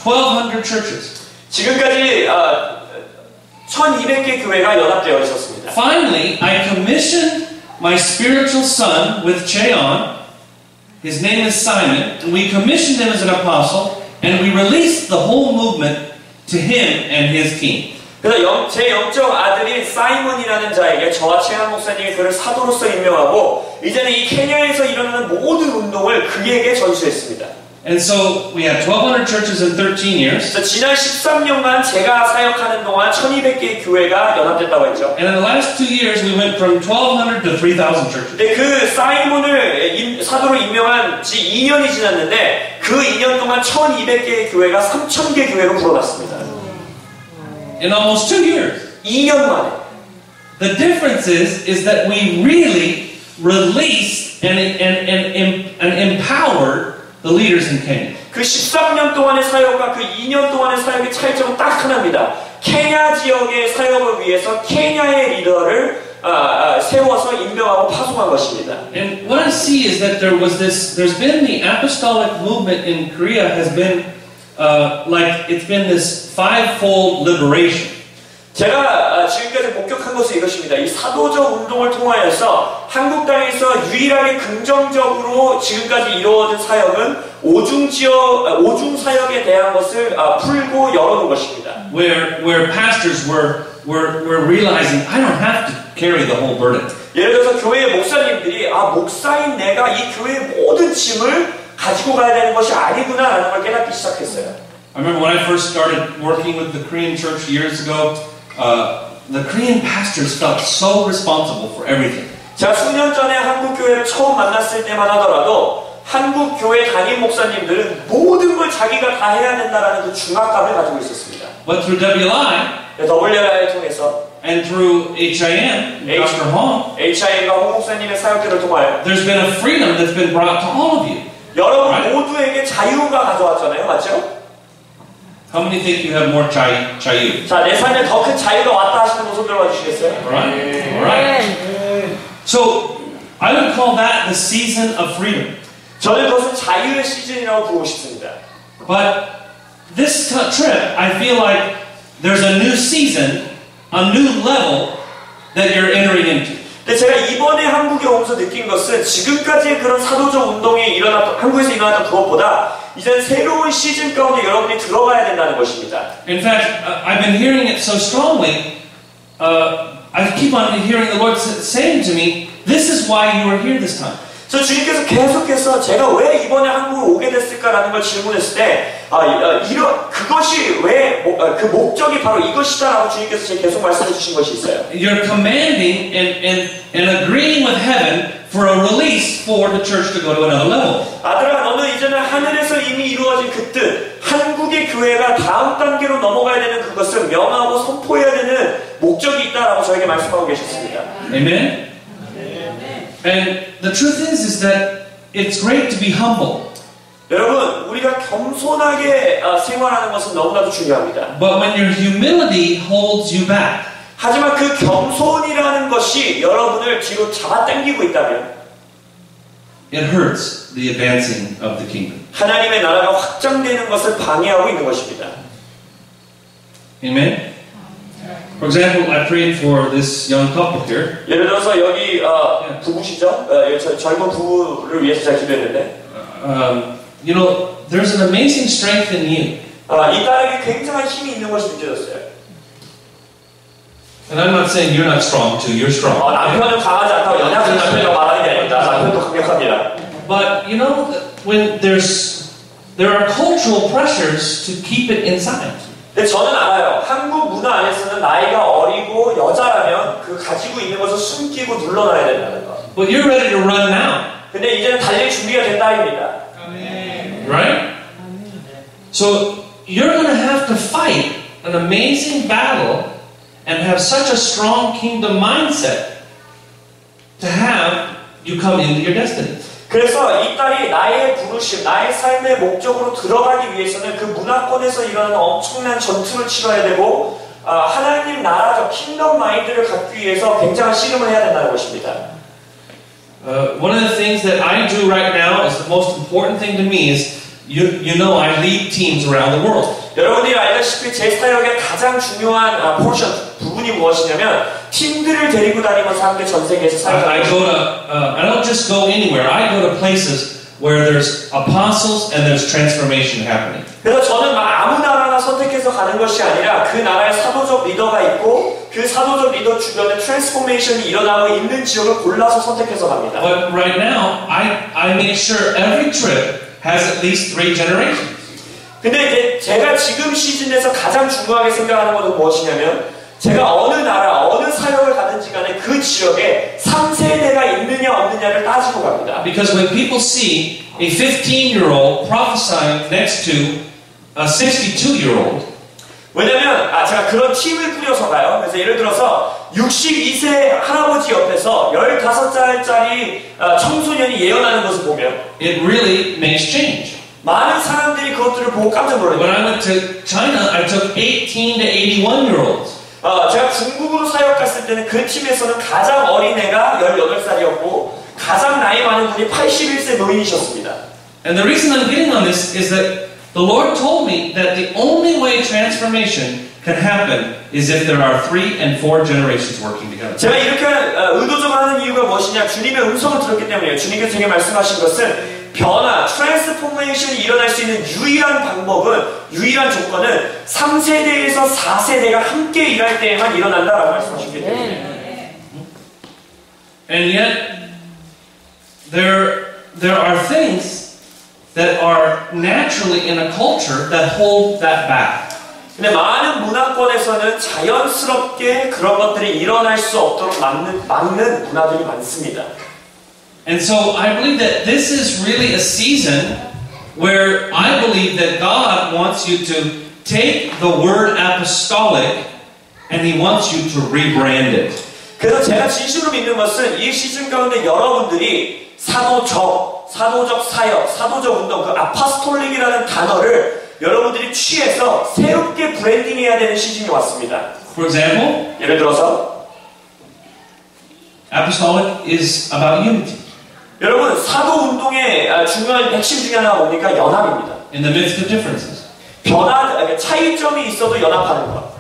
[SPEAKER 1] 1,200 churches.
[SPEAKER 2] 지금까지 1,200개 교회가 연합되어 있었습니다.
[SPEAKER 1] Finally, I commissioned my spiritual son with Cheon. His name is Simon. And we commissioned him as an apostle, and we released the whole movement to him and his team.
[SPEAKER 2] 그래서 제 영적 아들인 사이먼이라는 자에게 저와 최한 목사님이 그를 사도로서 임명하고 이제는 이 케냐에서 일어나는 모든 운동을 그에게 전수했습니다.
[SPEAKER 1] And so we had 1,200 churches in 13 years.
[SPEAKER 2] 그래서 지난 13년간 제가 사역하는 동안 1,200개의 교회가 연합됐다고 했죠.
[SPEAKER 1] And in the last 2 years, we went from 1,200 to 3,000 churches.
[SPEAKER 2] 근데 그 사이먼을 사도로 임명한 지 2년이 지났는데 그 2년 동안 1,200개의 교회가 3,000개 교회로 불어났습니다.
[SPEAKER 1] In almost 2 years.
[SPEAKER 2] 2년 만에.
[SPEAKER 1] The difference is that we really released and empowered the leaders in Kenya.
[SPEAKER 2] 그 13년 동안의 사역과 그 2년 동안의 사역의 차이점은 딱 하나입니다. 케냐 지역의 사역을 위해서 케냐의 리더를 세워서 임명하고 파송한 것입니다.
[SPEAKER 1] And what I see is that there's been the apostolic movement in Korea has been like it's been this fivefold liberation.
[SPEAKER 2] 제가 지금까지 목격한 것은 이것입니다. 이 사도적 운동을 통하여서 한국 땅에서 유일하게 긍정적으로 지금까지 이루어진 사역은 오중 사역에 대한 것을 풀고 열어놓은 것입니다.
[SPEAKER 1] Where pastors were realizing I don't have to carry the whole burden.
[SPEAKER 2] 예를 들어서 교회의 목사님들이 목사인 내가 이 교회의 모든 짐을 가지고 가야 되는 것이 아니구나라는 걸 깨닫기 시작했어요.
[SPEAKER 1] I remember when I first started working with the Korean church years ago, the Korean pastors felt so responsible for everything.
[SPEAKER 2] 제가 수년 전에 한국 교회를 처음 만났을 때만 하더라도 한국 교회 담임 목사님들은 모든 걸 자기가 다 해야 된다라는 그 중압감을 가지고 있었습니다.
[SPEAKER 1] But through
[SPEAKER 2] WLI를 통해서
[SPEAKER 1] and through HIM, Dr. Hong,
[SPEAKER 2] HIM과 홍 목사님의 사역들을 통하여
[SPEAKER 1] there's been a freedom that's been brought to all of you.
[SPEAKER 2] 여러분 모두에게 자유가 가져왔잖아요, 맞죠?
[SPEAKER 1] How many think you have more chayu?
[SPEAKER 2] 자, 내 삶에 더 큰 자유가 왔다 하시는 분 손 들어봐 주시겠어요?
[SPEAKER 1] All right. So I would call that the season of freedom.
[SPEAKER 2] 저는 그것은 자유의 시즌이라고 부르고 싶습니다.
[SPEAKER 1] But this trip, I feel like there's a new season, a new level that you're entering into.
[SPEAKER 2] 근데 제가 이번에 한국에 오면서 느낀 것은 지금까지의 그런 사도적 운동이 한국에서 일어났던 그것보다 이제 새로운 시즌 가운데 여러분이 들어가야 된다는 것입니다.
[SPEAKER 1] In fact, I've been hearing it so strongly. I keep on hearing the Lord saying to me, "This is why you are here this time."
[SPEAKER 2] 저 주님께서 계속해서 제가 왜 이번에 한국을 오게 됐을까라는 걸 질문했을 때 그것이 왜 그 목적이 바로 이것이다라고 주님께서 제게 계속 말씀해 주신 것이 있어요.
[SPEAKER 1] You're commanding and agreeing with heaven for a release for the church to go to another level.
[SPEAKER 2] 아들아, 너는 이제는 하늘에서 이미 이루어진 그 뜻, 한국의 교회가 다음 단계로 넘어가야 되는 그것을 명하고 선포해야 되는 목적이 있다라고 저에게 말씀하고 계셨습니다.
[SPEAKER 1] Amen. And the truth is that it's great to be humble.
[SPEAKER 2] 여러분, 우리가 겸손하게 생활하는 것은 너무나도 중요합니다.
[SPEAKER 1] But when your humility holds you back,
[SPEAKER 2] 하지만 그 겸손이라는 것이 여러분을 뒤로 잡아당기고 있다면
[SPEAKER 1] it hurts the advancing of the kingdom.
[SPEAKER 2] 하나님의 나라가 확장되는 것을 방해하고 있는 것입니다.
[SPEAKER 1] Amen. For example, I prayed for this young couple here.
[SPEAKER 2] 예를 들어서 여기 부부시죠? 젊은 부부를 위해서 제가 기도했는데,
[SPEAKER 1] you know, there's an amazing strength in you.
[SPEAKER 2] 이 딸에게 굉장한 힘이 있는 것이 느껴졌어요.
[SPEAKER 1] And I'm not saying you're not strong too. You're strong.
[SPEAKER 2] 남편은 강하지 않다고 연약한 남편이라고 말하는 게 아닙니다. 남편도 강력합니다.
[SPEAKER 1] But you know, when there are cultural pressures to keep it inside.
[SPEAKER 2] 근데 저는 알아요. 한국 문화 안에서는 나이가 어리고 여자라면 그 가지고 있는 것을 숨기고 눌러놔야 된다는 거.
[SPEAKER 1] But you're ready to run now.
[SPEAKER 2] 근데 이제는 달릴 준비가 된 딸입니다.
[SPEAKER 1] Right? So you're going to have to fight an amazing battle and have such a strong kingdom mindset to have you come into your destiny.
[SPEAKER 2] 그래서 이 딸이 나의 부르심, 나의 삶의 목적으로 들어가기 위해서는 그 문화권에서 일어나는 엄청난 전투를 치러야 되고 하나님 나라적 킹덤 마인드를 갖기 위해서 굉장한 씨름을 해야 된다는 것입니다.
[SPEAKER 1] One of the things that I do right now is the most important thing to me is you know I lead teams around the world.
[SPEAKER 2] 여러분들이 알다시피 제 사역의 가장 중요한 부분이 무엇이냐면 팀들을 데리고 다니면서 함께 전 세계에서 사역하는
[SPEAKER 1] I don't just go anywhere. I go to places where there's apostles and there's transformation happening.
[SPEAKER 2] 그래서 저는 막 아무 나라나 선택해서 가는 것이 아니라 그 나라의 사도적 리더가 있고 그 사도적 리더 주변에 트랜스포메이션이 일어나고 있는 지역을 골라서 선택해서 갑니다.
[SPEAKER 1] But right now, I make sure every trip has at least 3 generations.
[SPEAKER 2] 근데 이제 제가 지금 시즌에서 가장 중요하게 생각하는 것은 무엇이냐면 제가 어느 나라, 어느 사역을 가든지 간에 그 지역에 3세대가 있느냐 없느냐를 따지고 갑니다.
[SPEAKER 1] Because when people see a 15-year-old prophesying next to a 62-year-old,
[SPEAKER 2] 왜냐면 제가 그런 팀을 꾸려서 가요. 그래서 예를 들어서 62세 할아버지 옆에서 15살짜리 청소년이 예언하는 것을 보면
[SPEAKER 1] it really makes change.
[SPEAKER 2] 많은 사람들이 그것들을 보고 깜짝 놀라요.
[SPEAKER 1] When I went to China, I took 18 to 81-year-olds.
[SPEAKER 2] 제가 중국으로 사역 갔을 때는 그 팀에서는 가장 어린 애가 18살이었고 가장 나이 많은 분이 81세 노인이셨습니다.
[SPEAKER 1] And the reason I'm getting on this is that the Lord told me that the only way transformation can happen is if there are 3 and 4 generations working together.
[SPEAKER 2] 제가 이렇게 의도적으로 하는 이유가 무엇이냐? 주님의 음성을 들었기 때문이에요. 주님께서 제게 말씀하신 것은 변화, 트랜스포메이션이 일어날 수 있는 유일한 방법은, 유일한 조건은 3세대에서 4세대가 함께 일할 때에만 일어난다라고 말씀하셨기 때문에.
[SPEAKER 1] And yet, there are things that are naturally in a culture that hold that back.
[SPEAKER 2] 근데 많은 문화권에서는 자연스럽게 그런 것들이 일어날 수 없도록 막는 문화들이 많습니다.
[SPEAKER 1] And so I believe that this is really a season where I believe that God wants you to take the word apostolic and He wants you to rebrand it.
[SPEAKER 2] 그래서 제가 진심으로 믿는 것은 이 시즌 가운데 여러분들이 사도적 사역, 사도적 운동, 그 아파스톨릭이라는 단어를 여러분들이 취해서 새롭게 브랜딩해야 되는 시즌이 왔습니다.
[SPEAKER 1] For example,
[SPEAKER 2] 예를 들어서
[SPEAKER 1] apostolic is about unity.
[SPEAKER 2] 여러분 사도 운동의 중요한 핵심 중에 하나가 뭡니까? 연합입니다.
[SPEAKER 1] In the midst of differences.
[SPEAKER 2] 차이점이 있어도 연합하는 것.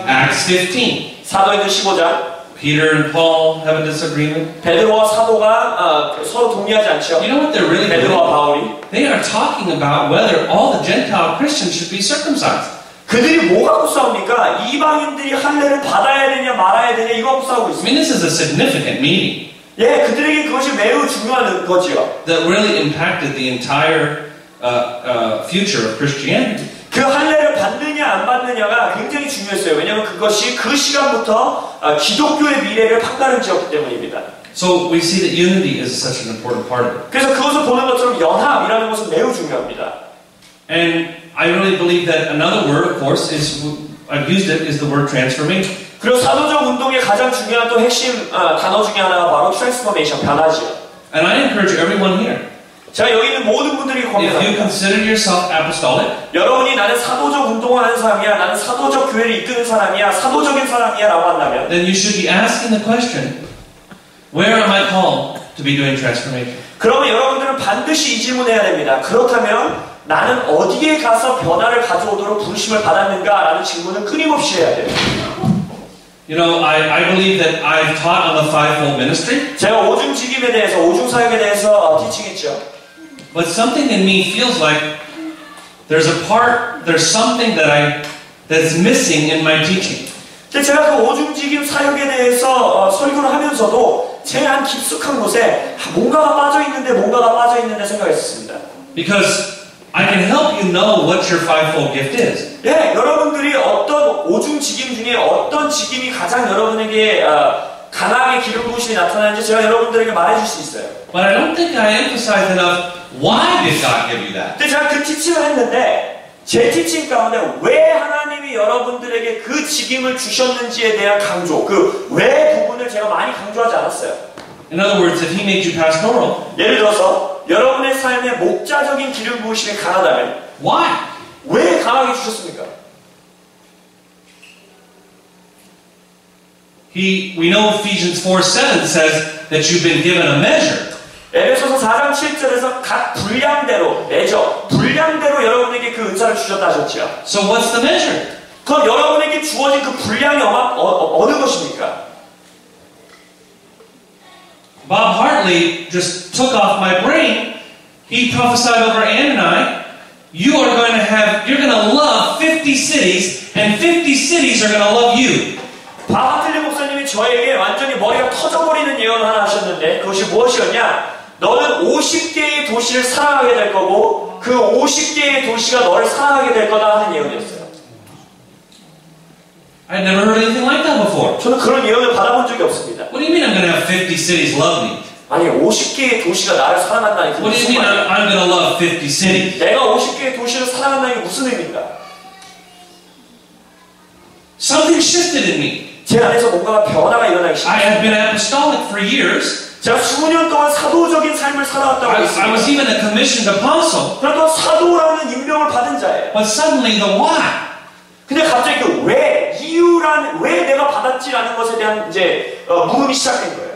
[SPEAKER 1] Acts 15.
[SPEAKER 2] 사도행전 15장.
[SPEAKER 1] Peter and Paul have a disagreement.
[SPEAKER 2] 베드로와 사도가 서로 동의하지 않죠.
[SPEAKER 1] You know what they're really doing?
[SPEAKER 2] 베드로와 바울이.
[SPEAKER 1] They are talking about whether all the Gentile Christians should be circumcised.
[SPEAKER 2] 그들이 뭐 갖고 싸웁니까? 이방인들이 할례를 받아야 되냐 말아야 되냐 이거 갖고 싸우고
[SPEAKER 1] I
[SPEAKER 2] 있습니다.
[SPEAKER 1] mean, this is a significant meeting.
[SPEAKER 2] 예, 그들에게 그것이 매우 중요한 거지요.
[SPEAKER 1] That really impacted the entire future of Christianity.
[SPEAKER 2] 그 할례를 받느냐 안 받느냐가 굉장히 중요했어요. 왜냐하면 그것이 그 시간부터 기독교의 미래를 판가름 지었기 때문입니다.
[SPEAKER 1] So we see that unity is such an important part of it.
[SPEAKER 2] 그래서 그것을 보는 것처럼 연합이라는 것은 매우 중요합니다.
[SPEAKER 1] And I really believe that another word, of course, is I've used it is the word transformation.
[SPEAKER 2] 그리고 사도적 운동의 가장 중요한 또 핵심 단어 중에 하나가 바로 트랜스포메이션, 변화지요.
[SPEAKER 1] And I encourage everyone here.
[SPEAKER 2] 제가 여기 있는 모든 분들이
[SPEAKER 1] If you
[SPEAKER 2] 권면합니다.
[SPEAKER 1] consider yourself apostolic,
[SPEAKER 2] 여러분이 나는 사도적 운동을 하는 사람이야, 나는 사도적 교회를 이끄는 사람이야, 사도적인 사람이야 라고 한다면
[SPEAKER 1] then you should be asking the question, where am I called to be doing transformation?
[SPEAKER 2] 그러면 여러분들은 반드시 이 질문해야 됩니다. 그렇다면 나는 어디에 가서 변화를 가져오도록 부르심을 받았는가? 라는 질문을 끊임없이 해야 돼요.
[SPEAKER 1] You know, I believe that I've taught on the fivefold ministry.
[SPEAKER 2] 제가 오중직임에 대해서, 오중사역에 대해서 티칭했죠.
[SPEAKER 1] But something in me feels like there's something that's missing in my teaching.
[SPEAKER 2] 제가 그 오중직임 사역에 대해서 설교를 하면서도 제 안 깊숙한 곳에 뭔가가 빠져있는데 생각했습니다.
[SPEAKER 1] Because I can help you know what your fivefold gift is.
[SPEAKER 2] 예, 여러분들이 어떤 오중직임 중에 어떤 직임이 가장 여러분에게 강하게 기름 부으심이 나타나는지 제가 여러분들에게 말해줄 수 있어요.
[SPEAKER 1] But I don't think I emphasize enough why did God give you that?
[SPEAKER 2] 근데 제가 그 티칭을 했는데 제 티칭 가운데 왜 하나님이 여러분들에게 그 직임을 주셨는지에 대한 강조, 그 왜 부분을 제가 많이 강조하지 않았어요.
[SPEAKER 1] In other words, if he made you pastoral,
[SPEAKER 2] 예를 들어서 여러분의 삶에 목자적인 기름 부으심이 강하다면
[SPEAKER 1] why?
[SPEAKER 2] 왜 강하게 주셨습니까?
[SPEAKER 1] We know Ephesians 4:7 says that you've been given a measure.
[SPEAKER 2] 에베소서 4장 7절에서 각 분량대로 분량대로 여러분에게 그 은사를 주셨다 하셨죠.
[SPEAKER 1] So what's the measure?
[SPEAKER 2] 그럼 여러분에게 주어진 그 분량이 어느 것입니까?
[SPEAKER 1] Bob Hartley just took off my brain. He prophesied over Ann and I. You're going to love 50 cities, and 50 cities are going to love you.
[SPEAKER 2] 바하틀리 목사님이 저에게 완전히 머리가 터져버리는 예언을 하나 하셨는데 그것이 무엇이었냐? 너는 50개의 도시를 사랑하게 될 거고 그 50개의 도시가 너를 사랑하게 될 거다 하는 예언이었어요.
[SPEAKER 1] I'd never heard anything like that before.
[SPEAKER 2] 저는 그런 예언을 받아본 적이 없습니다.
[SPEAKER 1] What do you mean I'm going to have 50 cities love me?
[SPEAKER 2] 아니 50개의 도시가 나를 사랑한다니 그게
[SPEAKER 1] What do you
[SPEAKER 2] 무슨
[SPEAKER 1] mean
[SPEAKER 2] 말이야?
[SPEAKER 1] I'm going to love 50 cities?
[SPEAKER 2] 내가 50개의 도시를 사랑한다는 게 무슨 의미인가?
[SPEAKER 1] Something shifted in me.
[SPEAKER 2] 제 안에서 뭔가 변화가 일어나기
[SPEAKER 1] I
[SPEAKER 2] 시작했어요.
[SPEAKER 1] had been apostolic for years.
[SPEAKER 2] 제가 수년 동안 사도적인 삶을 살아왔다고
[SPEAKER 1] I
[SPEAKER 2] 했습니다.
[SPEAKER 1] was even a commissioned apostle.
[SPEAKER 2] 그래도 사도라는 임명을 받은 자예요.
[SPEAKER 1] But suddenly the why.
[SPEAKER 2] 근데 갑자기 그 왜, 왜 내가 받았지라는 것에 대한 이제 물음이 시작된 거예요.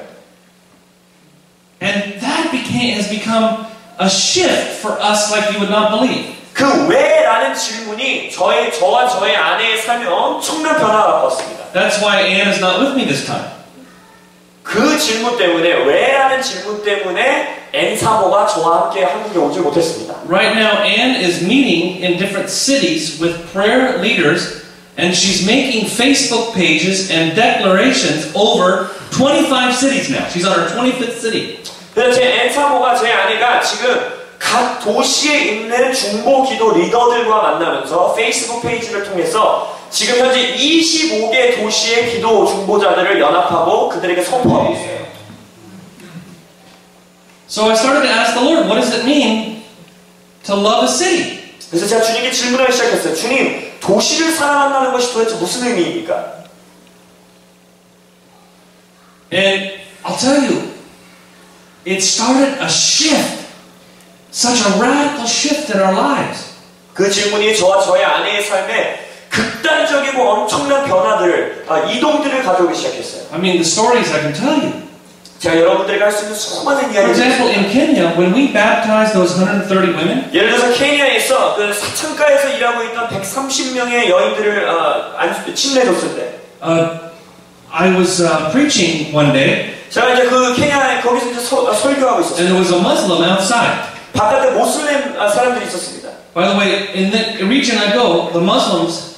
[SPEAKER 1] And that has become a shift for us like you would not believe.
[SPEAKER 2] 그 왜라는 질문이 저와 저의 아내의 삶에 엄청난 변화가 왔습니다.
[SPEAKER 1] That's why Ann is not with me this time.
[SPEAKER 2] 그 질문 때문에 왜라는 질문 때문에 앤 사모가 저와 함께 한국에 오지 못했습니다.
[SPEAKER 1] Right now, Ann is meeting in different cities with prayer leaders, and she's making Facebook pages and declarations over 25 cities now. She's on her 25th city.
[SPEAKER 2] 그래서 앤 사모가 제 아내가 지금 각 도시에 있는 중보 기도 리더들과 만나면서 페이스북 페이지를 통해서 지금 현재 25개 도시의 기도 중보자들을 연합하고 그들에게 선포하고 있어요.
[SPEAKER 1] So I started to ask the Lord, what does it mean to love a city?
[SPEAKER 2] 그래서 제가 주님께 질문하기 시작했어요. 주님, 도시를 사랑한다는 것이 도대체 무슨 의미입니까?
[SPEAKER 1] And I'll tell you, it started a shift. Such a radical shift in our lives.
[SPEAKER 2] 그 질문이 저와 저의 아내의 삶에 극단적이고 엄청난 변화들을, 이동들을 가져오기 시작했어요.
[SPEAKER 1] I mean, the stories I can tell you.
[SPEAKER 2] 제가 여러분들에게 할 수 있는 수많은
[SPEAKER 1] For example,
[SPEAKER 2] 이야기들.
[SPEAKER 1] in Kenya, when we baptized those 130 women,
[SPEAKER 2] 예를 들어서 케니아에서 그 사창가에서 일하고 있던 130명의 여인들을 침례줬을 때,
[SPEAKER 1] I was preaching one day,
[SPEAKER 2] 제가 이제 그 케니아에 거기서 이제 설교하고
[SPEAKER 1] and
[SPEAKER 2] 있었어요.
[SPEAKER 1] there was a Muslim outside.
[SPEAKER 2] 바깥에 모슬렘 사람들이 있었습니다.
[SPEAKER 1] By the way, in the region I go, the Muslims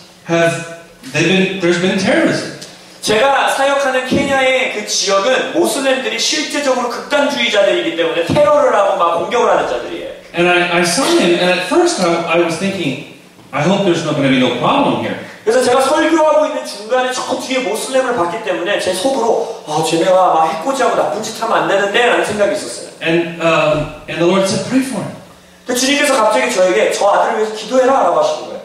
[SPEAKER 1] there's been terrorism.
[SPEAKER 2] 제가 사역하는 케냐의 그 지역은 모슬렘들이 실제적으로 극단주의자들이기 때문에 테러를 하고 막 공격을 하는 자들이에요.
[SPEAKER 1] And I saw him, and at first I was thinking, I hope there's not going to be no problem here.
[SPEAKER 2] 그래서 제가 설교하고 있는 중간에 저 뒤에 모슬렘을 봤기 때문에 제 속으로 쟤네가 막 해코지하고 나쁜 짓 하면 안 되는데 라는 생각이 있었어요.
[SPEAKER 1] And the Lord said, pray for him.
[SPEAKER 2] 근데 주님께서 갑자기 저에게 저 아들을 위해서 기도해라 라고 하시는 거예요.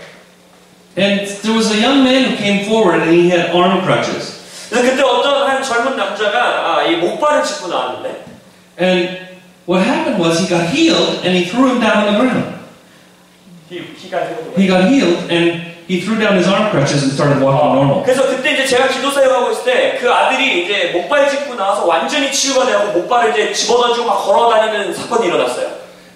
[SPEAKER 1] And there was a young man who came forward and he had arm crutches.
[SPEAKER 2] 그래서 그때 어떤 한 젊은 남자가 이 목발을 짚고 나왔는데
[SPEAKER 1] And what happened was he got healed and he threw him down on the ground. He got healed and he threw down his arm crutches and started walking normal.
[SPEAKER 2] 그래서 그때 이제 제가 기도 사역하고 있을 때 그 아들이 이제 목발 짚고 나와서 완전히 치유가 되고 목발을 이제 집어던지고 막 걸어다니는 사건이 일어났어요.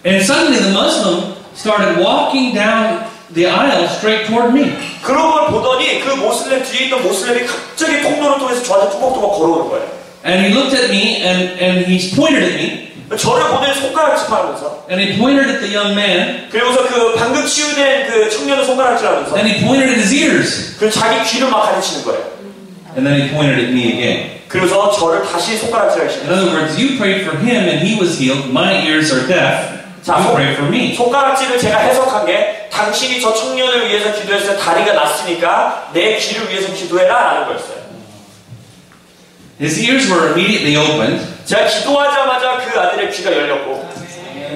[SPEAKER 1] And suddenly the Muslim started walking down the aisle straight toward me.
[SPEAKER 2] 그런 걸 보더니 그 모슬렘 뒤에 있던 모슬렘이 갑자기 통로를 통해서 저한테 뚜벅뚜벅 걸어오는 거예요.
[SPEAKER 1] And he looked at me and he pointed at me.
[SPEAKER 2] 저를 보더니 손가락질하면서
[SPEAKER 1] And he pointed at the young man.
[SPEAKER 2] 그리고서 그 방금 치유된 그 청년을 손가락질하면서
[SPEAKER 1] Then he pointed at his ears.
[SPEAKER 2] 그리고 자기 귀를 막 가르치는 거예요.
[SPEAKER 1] And then he pointed at me again.
[SPEAKER 2] 그래서 저를 다시 손가락질하기
[SPEAKER 1] In
[SPEAKER 2] 시작했어요.
[SPEAKER 1] other words, you prayed for him and he was healed. My ears are deaf.
[SPEAKER 2] 자,
[SPEAKER 1] You pray for me.
[SPEAKER 2] 손가락질을 제가 해석한 게 당신이 저 청년을 위해서 기도했을 때 다리가 났으니까 내 귀를 위해서 기도해라 라는 거였어요.
[SPEAKER 1] His ears were immediately opened.
[SPEAKER 2] 제가 기도하자마자 그 아들의 귀가 열렸고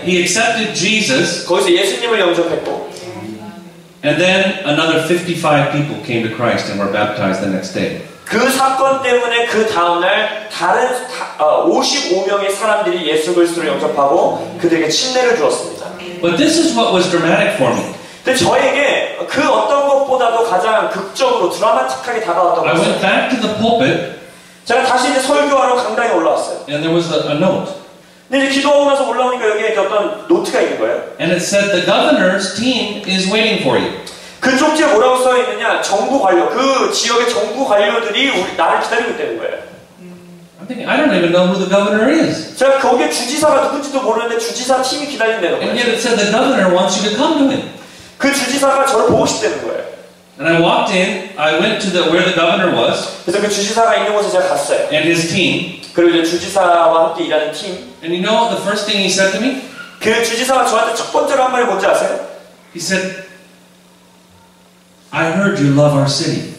[SPEAKER 1] He accepted Jesus.
[SPEAKER 2] 거기서 예수님을 영접했고
[SPEAKER 1] And then another 55 people came to Christ and were baptized the next day.
[SPEAKER 2] 그 사건 때문에 그 다음날 다른 55명의 사람들이 예수 그리스도를 영접하고 그들에게 침례를 주었습니다.
[SPEAKER 1] But this is what was dramatic for me.
[SPEAKER 2] 근데 저에게 그 어떤 것보다도 가장 극적으로 드라마틱하게 다가왔던
[SPEAKER 1] I
[SPEAKER 2] 것은
[SPEAKER 1] went back to the pulpit
[SPEAKER 2] 제가 다시 이제 설교하러 강당에 올라왔어요.
[SPEAKER 1] and there was a note.
[SPEAKER 2] 근데 이제 기도하고 나서 올라오니까 여기에 이제 어떤 노트가 있는 거예요.
[SPEAKER 1] And it said the governor's team is waiting for you.
[SPEAKER 2] 그 쪽지에 뭐라고 써 있느냐? 정부 관료, 그 지역의 정부 관료들이 나를 기다리고 있다는 거예요.
[SPEAKER 1] I'm thinking, I don't even know who the governor is.
[SPEAKER 2] 제가 거기에 주지사가 누군지도 모르는데 주지사 팀이 기다린다는
[SPEAKER 1] And yet
[SPEAKER 2] 거예요.
[SPEAKER 1] it said the governor wants you to come to him.
[SPEAKER 2] 그 주지사가 저를 보고 싶다는 거예요.
[SPEAKER 1] And I walked in, I went to where the governor was
[SPEAKER 2] 그래서 그 주지사가 있는 곳에 제가 갔어요.
[SPEAKER 1] and his team.
[SPEAKER 2] 그리고 이제 주지사와 함께 일하는 팀.
[SPEAKER 1] And you know the first thing he said to me?
[SPEAKER 2] 그 주지사가 저한테 첫 번째로 한 말이 뭔지 아세요?
[SPEAKER 1] He said, I heard you love our city.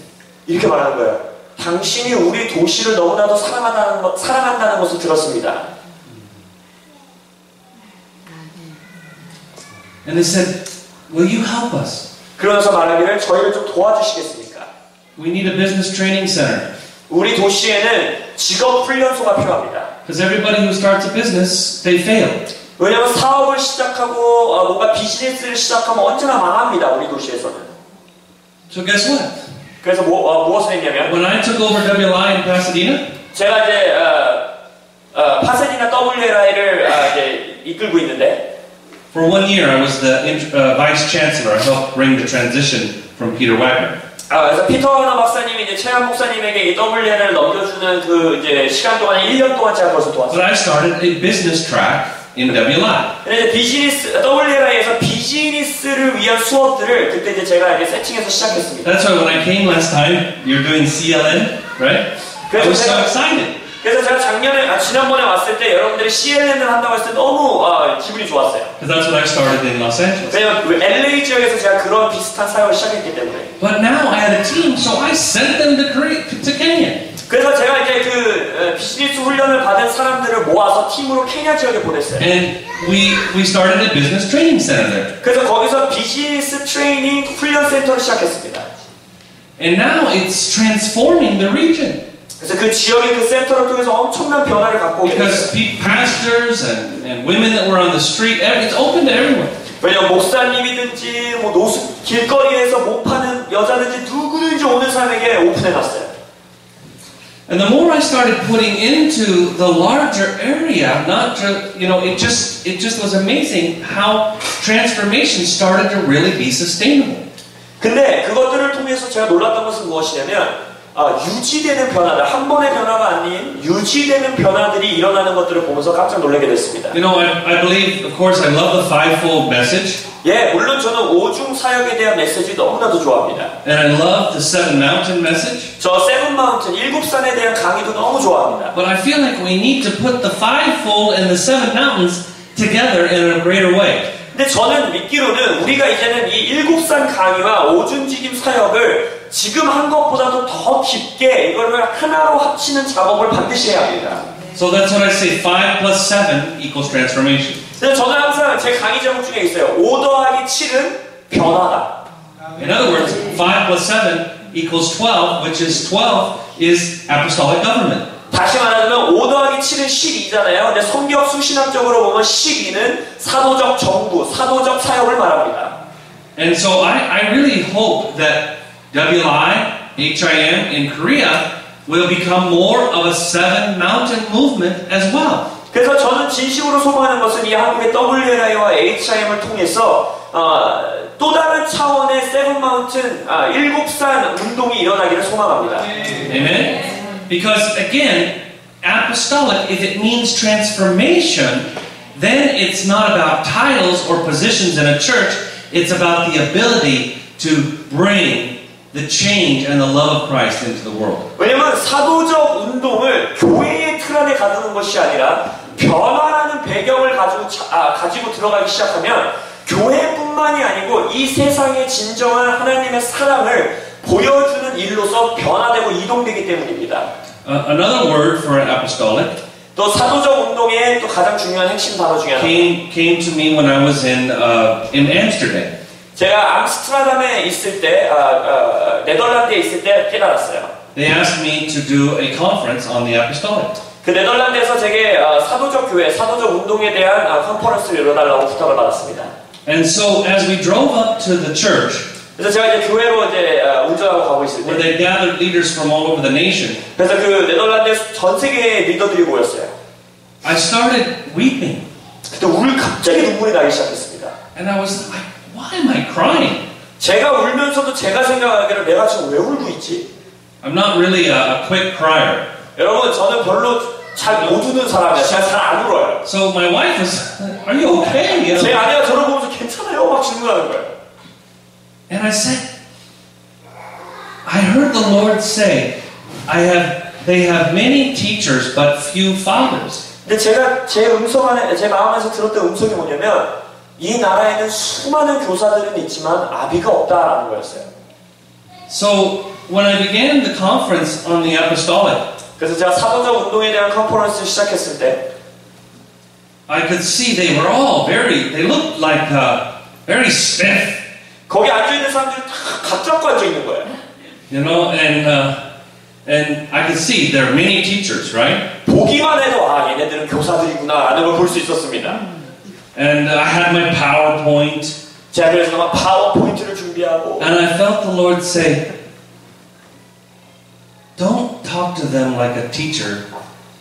[SPEAKER 2] 이렇게 말하는 거예요. 당신이 우리 도시를 너무나도 사랑한다는 것을 들었습니다.
[SPEAKER 1] And they said, will you help us?
[SPEAKER 2] 그러면서 말하기를 저희를 좀 도와주시겠습니까?
[SPEAKER 1] We need a business training center.
[SPEAKER 2] 우리 도시에는 직업 훈련소가 필요합니다.
[SPEAKER 1] Because everybody who starts a business, they fail.
[SPEAKER 2] 왜냐하면 사업을 시작하고 뭔가 비즈니스를 시작하면 언제나 망합니다. 우리 도시에서는.
[SPEAKER 1] So guess what?
[SPEAKER 2] 그래서 무엇을 했냐면
[SPEAKER 1] When I took over WLI in Pasadena,
[SPEAKER 2] 제가 이제 파사디나 WLI를 이제 이끌고 있는데
[SPEAKER 1] for 1 year I was the vice chancellor. I helped bring the transition from Peter Wagner.
[SPEAKER 2] 그래서 피터 와그너 박사님이 이제 최한 목사님에게 이 WLI를 넘겨주는 그 이제 시간 동안에 1년 동안 제가 그것을 도왔어요.
[SPEAKER 1] But I started a business track in WLI.
[SPEAKER 2] 근데 이제 WLI에서 비즈니스를 위한 수업들을 그때 이제 제가 이제 세팅해서 시작했습니다.
[SPEAKER 1] That's why when I came last time, you're doing CLN, right? I was so excited.
[SPEAKER 2] 그래서 제가 지난번에 왔을 때 여러분들이 CLN을 한다고 했을 때 너무 기분이 좋았어요.
[SPEAKER 1] Because that's what I started in Los Angeles.
[SPEAKER 2] 왜냐면 LA 지역에서 제가 그런 비슷한 사역을 시작했기 때문에.
[SPEAKER 1] But now I had a team, so I sent them to Kenya.
[SPEAKER 2] 그래서 제가 이제 그 비즈니스 훈련을 받은 사람들을 모아서 팀으로 케냐 지역에 보냈어요.
[SPEAKER 1] And we started a business training center there.
[SPEAKER 2] 그래서 거기서 비즈니스 트레이닝 훈련 센터를 시작했습니다.
[SPEAKER 1] And now it's transforming the region.
[SPEAKER 2] 그래서 그 지역의 그 센터를 통해서 엄청난 변화를 갖고 오게
[SPEAKER 1] Because
[SPEAKER 2] 됐어요.
[SPEAKER 1] pastors and women that were on the street, it's open to everyone.
[SPEAKER 2] 왜냐면 목사님이든지 뭐 노숙 길거리에서 못 파는 여자든지 누구든지 오는 사람에게 오픈해놨어요.
[SPEAKER 1] And the more I started putting into the larger area, not just, it just was amazing how transformation started to really be sustainable.
[SPEAKER 2] 근데 그것들을 통해서 제가 놀랐던 것은 무엇이냐면 유지되는 변화들, 한 번의 변화가 아닌 유지되는 변화들이 일어나는 것들을 보면서 깜짝 놀라게 됐습니다.
[SPEAKER 1] I believe, of course, I love the fivefold message.
[SPEAKER 2] 예, 물론 저는 오중 사역에 대한 메시지 너무나도 좋아합니다.
[SPEAKER 1] And I love the seven mountain message.
[SPEAKER 2] 저 세븐 마운틴, 일곱 산에 대한 강의도 너무 좋아합니다.
[SPEAKER 1] But I feel like we need to put the fivefold and the seven mountains together in a greater way.
[SPEAKER 2] 근데 저는 믿기로는 우리가 이제는 이 일곱 산 강의와 오중지김 사역을 지금 한 것보다도 더 깊게 이거를 하나로 합치는 작업을 반드시 해야 합니다.
[SPEAKER 1] So that's what I say, 5 plus 7 equals transformation.
[SPEAKER 2] 그래서 저는 항상 제 강의 제목 중에 있어요. 5 더하기 7은 변화다.
[SPEAKER 1] In other words, 5 plus 7 equals 12, which is 12 is apostolic government.
[SPEAKER 2] 다시 말하자면 5 더하기 7은 12잖아요. 근데 성경 수신학적으로 보면 12는 사도적 정부, 사도적 사역을 말합니다.
[SPEAKER 1] And so I really hope that WLI, HIM in Korea will become more of a seven mountain movement as well.
[SPEAKER 2] 그래서 저는 진심으로 소망하는 것은 이 한국의 WLI와 HIM을 통해서 또 다른 차원의 세븐 마운틴, 일곱 산 운동이 일어나기를 소망합니다.
[SPEAKER 1] Amen? Because again, apostolic, if it means transformation, then it's not about titles or positions in a church, it's about the ability to bring the change and the love of Christ into the world.
[SPEAKER 2] 왜냐면 사도적 운동을 교회의 틀 안에 가두는 것이 아니라 변화라는 배경을 가지고 들어가기 시작하면 교회뿐만이 아니고 이 세상의 진정한 하나님의 사랑을 보여주는 일로서 변화되고 이동되기 때문입니다.
[SPEAKER 1] Another word for apostolic
[SPEAKER 2] 또 사도적 운동의 또 가장 중요한 핵심 단어 중에 하나
[SPEAKER 1] came to me when I was in Amsterdam.
[SPEAKER 2] 제가 암스테르담에 있을 때, 네덜란드에 있을 때 깨달았어요.
[SPEAKER 1] They asked me to do a conference on the apostolic.
[SPEAKER 2] 그 네덜란드에서 제게 사도적 교회, 사도적 운동에 대한 컨퍼런스를 열어달라고 부탁을 받았습니다.
[SPEAKER 1] And so as we drove up to the church,
[SPEAKER 2] 그래서 제가 이제 교회로 이제 운전하고 가고 있을
[SPEAKER 1] where
[SPEAKER 2] 때,
[SPEAKER 1] they gathered leaders from all over the nation,
[SPEAKER 2] 그래서 그 네덜란드 전 세계의 리더들이 모였어요.
[SPEAKER 1] I started weeping.
[SPEAKER 2] 그때 갑자기 눈물이 나기 시작했습니다.
[SPEAKER 1] And I was like, why am I crying?
[SPEAKER 2] 제가 울면서도 제가 생각하기로 내가 지금 왜 울고 있지?
[SPEAKER 1] I'm not really a quick crier.
[SPEAKER 2] 여러분, 저는 별로 잘 못 우는 사람이에요. 제가 잘 안 울어요.
[SPEAKER 1] So my wife was, are you okay? You
[SPEAKER 2] 제
[SPEAKER 1] know?
[SPEAKER 2] 아내가 저를 보면서 괜찮아요? 막 질문하는 거예요.
[SPEAKER 1] And I said, I heard the Lord say, they have many teachers but few fathers.
[SPEAKER 2] 근데 제가 제 마음 안에서 들었던 음성이 뭐냐면 이 나라에는 수많은 교사들은 있지만 아비가 없다라는 거였어요.
[SPEAKER 1] So when I began the conference on the apostolic,
[SPEAKER 2] 그래서 제가 사도적 운동에 대한 컨퍼런스를 시작했을 때
[SPEAKER 1] I could see they were all they looked like very stiff.
[SPEAKER 2] 거기 앉아있는 사람들이 다 각 잡고 앉아있는 거예요.
[SPEAKER 1] You know, and I could see there are many teachers, right?
[SPEAKER 2] 보기만 해도 얘네들은 교사들이구나 라는 걸 볼 수 있었습니다.
[SPEAKER 1] And I had my PowerPoint.
[SPEAKER 2] 제가 그래서 막 파워포인트를 준비하고
[SPEAKER 1] And I felt the Lord say, don't talk to them like a teacher,